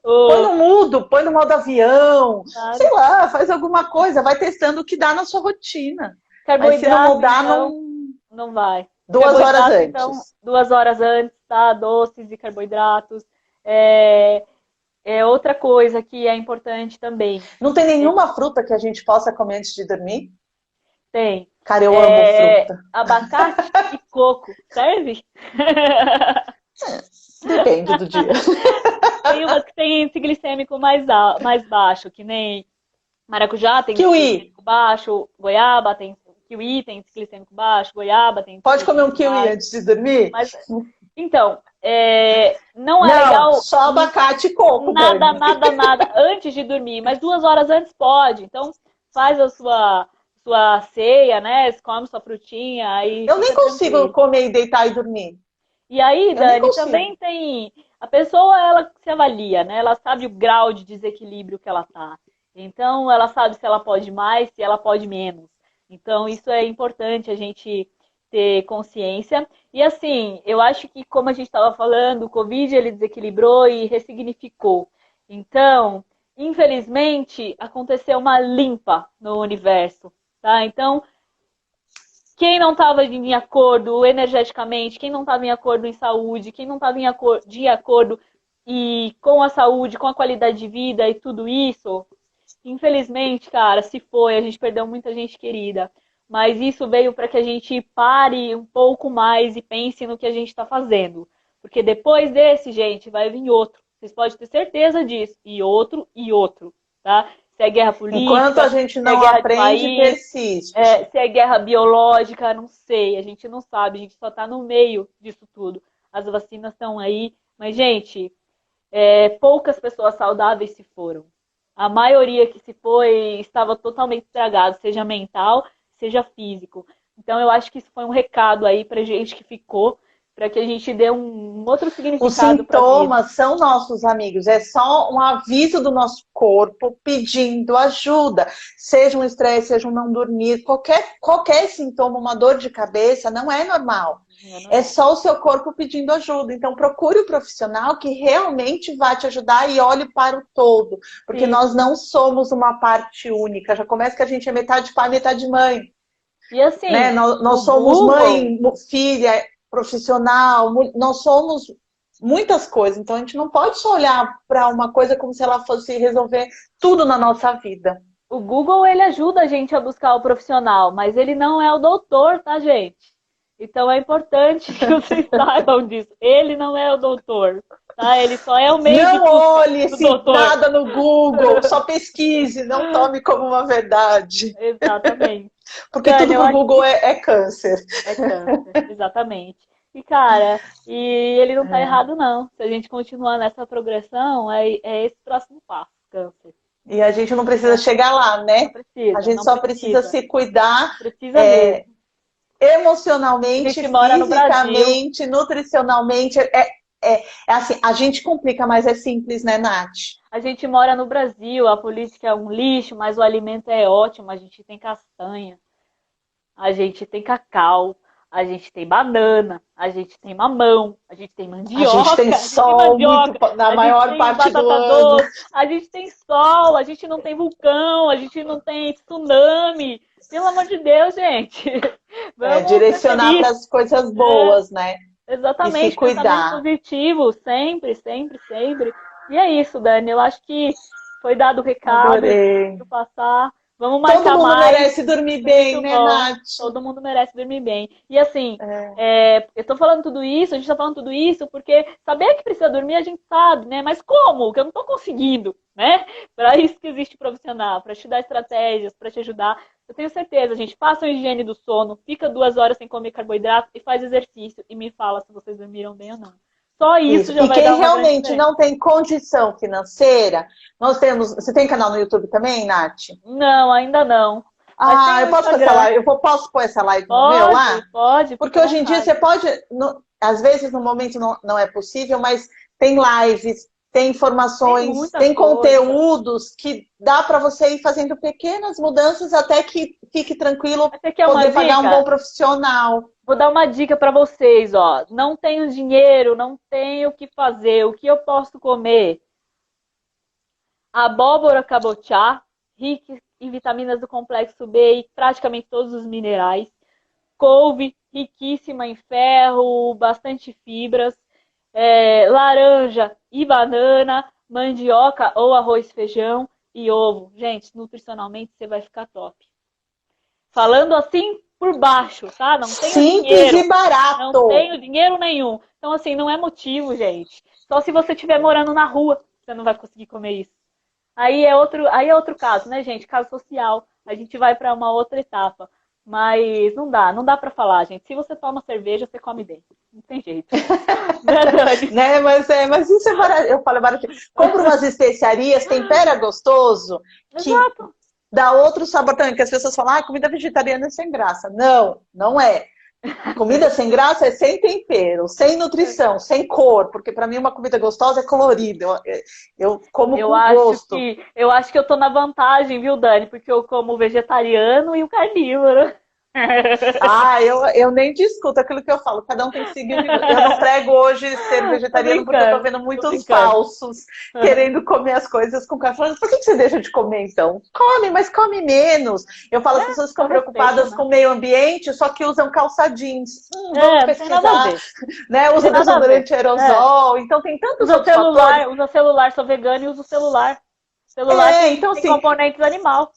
põe O, no mudo, põe no modo avião, sei claro. lá, faz alguma coisa, vai testando o que dá na sua rotina. Mas se não Carboidrato, mudar, então, não. não vai. 2 horas Carboidrato, então, antes. 2 horas antes, tá? Doces e carboidratos. É, outra coisa que é importante também. Não tem nenhuma fruta que a gente possa comer antes de dormir? Tem Cara, eu amo fruta. abacate e coco. Serve? Depende do dia. Tem umas que tem índice glicêmico mais baixo, que nem maracujá tem índice Kiwi. glicêmico baixo, goiaba tem kiwi tem índice glicêmico baixo, goiaba tem índice Pode comer um glicêmico kiwi baixo. antes de dormir? Mas, então, não é Não, legal só abacate e coco, nada, Dani. nada, nada antes de dormir, mas 2 horas antes pode. Então, faz a sua ceia, né? Come sua frutinha, aí Eu nem fica consigo tranquilo. comer e deitar e dormir. E aí, Eu nem Dani, consigo. também tem. A pessoa, ela se avalia, né? Ela sabe o grau de desequilíbrio que ela tá. Então, ela sabe se ela pode mais, se ela pode menos. Então, isso é importante a gente ter consciência. E assim, eu acho que, como a gente estava falando, o Covid ele desequilibrou e ressignificou. Então, infelizmente, aconteceu uma limpa no universo, tá? Então, quem não estava em acordo energeticamente, quem não estava em acordo em saúde, quem não estava de acordo e com a saúde, com a qualidade de vida e tudo isso, infelizmente, cara, se foi, a gente perdeu muita gente querida. mas isso veio para que a gente pare um pouco mais e pense no que a gente está fazendo. Porque depois desse, gente, vai vir outro. Vocês podem ter certeza disso. E outro, tá? Se é guerra política, enquanto a gente não aprende, persiste. Se é guerra biológica, não sei. A gente não sabe, a gente só está no meio disso tudo. As vacinas estão aí. Mas, gente, poucas pessoas saudáveis se foram. A maioria que se foi estava totalmente estragado, seja mental, seja físico. Então, eu acho que isso foi um recado aí pra gente que ficou, para que a gente dê um outro significado. Os sintomas são nossos amigos, é só um aviso do nosso corpo pedindo ajuda. Seja um estresse, seja um não dormir, qualquer sintoma, uma dor de cabeça, não é normal. É só o seu corpo pedindo ajuda. Então procure o profissional que realmente vai te ajudar e olhe para o todo. Porque nós não somos uma parte única. Já começa que a gente é metade pai, metade mãe. E assim, né? Nós somos Google, mãe, filha, profissional, nós somos muitas coisas, então a gente não pode só olhar para uma coisa como se ela fosse resolver tudo na nossa vida. O Google, ele ajuda a gente a buscar o profissional, mas ele não é o doutor, tá, gente? Então é importante que vocês saibam disso. Ele não é o doutor, tá? Ele só é o meio Não olhe nada no Google, só pesquise, não tome como uma verdade. Exatamente. Porque Dani, tudo no Google é câncer. É câncer, exatamente. E, cara, ele não tá errado, não. Se a gente continuar nessa progressão, é esse próximo passo, câncer. E a gente não precisa chegar lá, né? Precisa, a gente só precisa se cuidar mesmo. Emocionalmente, fisicamente, nutricionalmente. Assim, a gente complica, mas é simples, né, Nath? A gente mora no Brasil, a política é um lixo, mas o alimento é ótimo. A gente tem castanha, a gente tem cacau, a gente tem banana, a gente tem mamão, a gente tem mandioca. A gente tem sol na maior parte do ano. A gente tem sol, a gente não tem vulcão, a gente não tem tsunami. Pelo amor de Deus, gente. Vamos direcionar para as coisas boas, né? Exatamente. E se cuidar. Positivo, sempre, sempre, sempre. E é isso, Dani. Eu acho que foi dado o recado. Adorei. Passar. Vamos marcar mais. Todo mundo merece dormir bem, né, Nath? Todo mundo merece dormir bem. E assim, eu tô falando tudo isso, a gente tá falando tudo isso, porque saber que precisa dormir a gente sabe, né? Mas como? Que eu não tô conseguindo, né? Para isso que existe profissional, para te dar estratégias, para te ajudar. Eu tenho certeza, gente, faça a higiene do sono, fica 2 horas sem comer carboidrato e faz exercício. E me fala se vocês dormiram bem ou não. Só isso já vai dar uma. E quem realmente não tem condição financeira, nós temos... Você tem canal no YouTube também, Nath? Não, ainda não. Eu posso fazer essa live? Posso pôr essa live no meu lá? Pode. Porque hoje em dia você pode... Às vezes no momento não é possível, mas tem lives, tem informações, tem conteúdos que dá para você ir fazendo pequenas mudanças até que fique tranquilo, poder pagar um bom profissional. Vou dar uma dica para vocês, ó. Não tenho dinheiro, não tenho o que fazer. O que eu posso comer? Abóbora cabotiá, rica em vitaminas do complexo B e praticamente todos os minerais. Couve, riquíssima em ferro, bastante fibras. Laranja e banana, mandioca ou arroz e feijão e ovo. Gente, nutricionalmente você vai ficar top. Falando assim por baixo, tá? Não tenho simples e barato. Não tenho dinheiro nenhum. Então, assim, não é motivo, gente. Só se você estiver morando na rua, você não vai conseguir comer isso. Aí é outro caso, né, gente? Caso social. A gente vai para uma outra etapa. Mas não dá pra falar, gente. Se você toma cerveja, você come bem. Não tem jeito. Né? Mas isso é barato. Eu falo barato. Compra umas especiarias, tempera gostoso. Exato. Dá outro sabor também, porque as pessoas falam, comida vegetariana é sem graça. Não, não é. Comida sem graça é sem tempero, sem nutrição, sem cor, porque para mim uma comida gostosa é colorida. Eu como com gosto. Eu acho que eu tô na vantagem, viu, Dani? Porque eu como o vegetariano e o carnívoro. Eu nem discuto aquilo que eu falo. Cada um tem que seguir. Eu não prego hoje ser vegetariano porque eu tô vendo muitos falsos querendo comer as coisas com carne. Por que você deixa de comer, então? Come, mas come menos. Eu falo, as pessoas ficam preocupadas com o meio ambiente, só que usam calça jeans. Vamos pesquisar. Né? Usa desodorante aerosol. Então tem tantos outros fatores. Usa celular, sou vegana e uso celular. Celular então, tem componentes animal.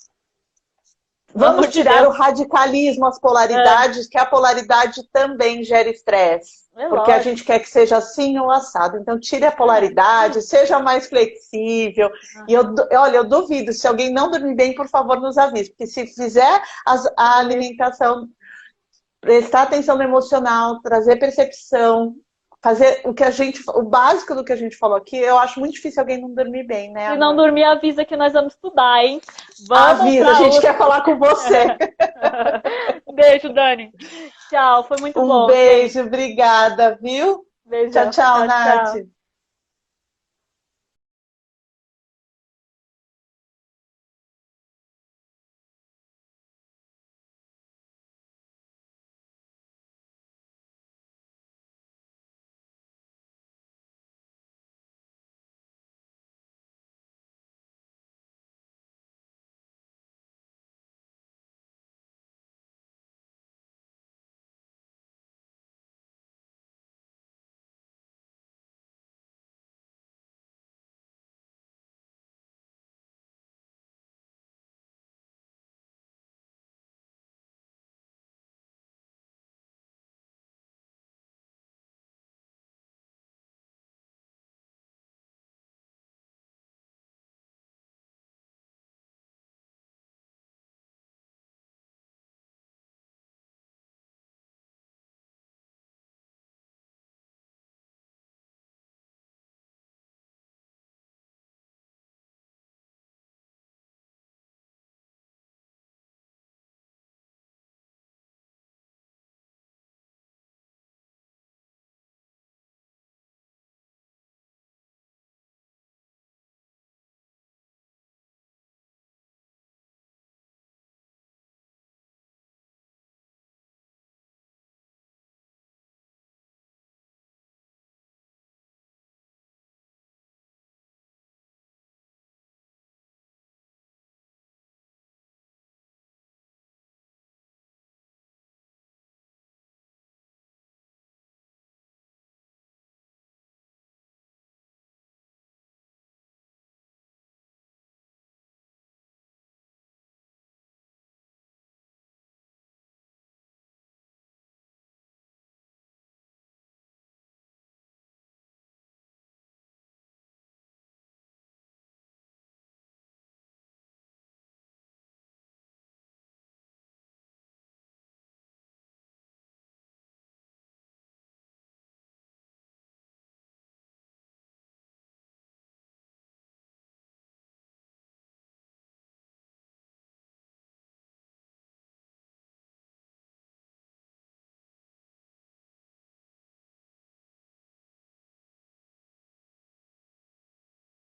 Vamos tirar o radicalismo, as polaridades, que a polaridade também gera estresse. Porque a gente quer que seja assim ou assado. Então, tire a polaridade, seja mais flexível. E olha, eu duvido, se alguém não dormir bem, por favor, nos avise. Porque se fizer a alimentação, prestar atenção no emocional, trazer percepção, fazer o básico do que a gente falou aqui, eu acho muito difícil alguém não dormir bem, né? Se não dormir, avisa que nós vamos estudar, hein? Avisa, a gente quer falar com você. Beijo, Dani. Tchau, foi muito bom. Um beijo, obrigada, viu? Beijo. Tchau, Nath.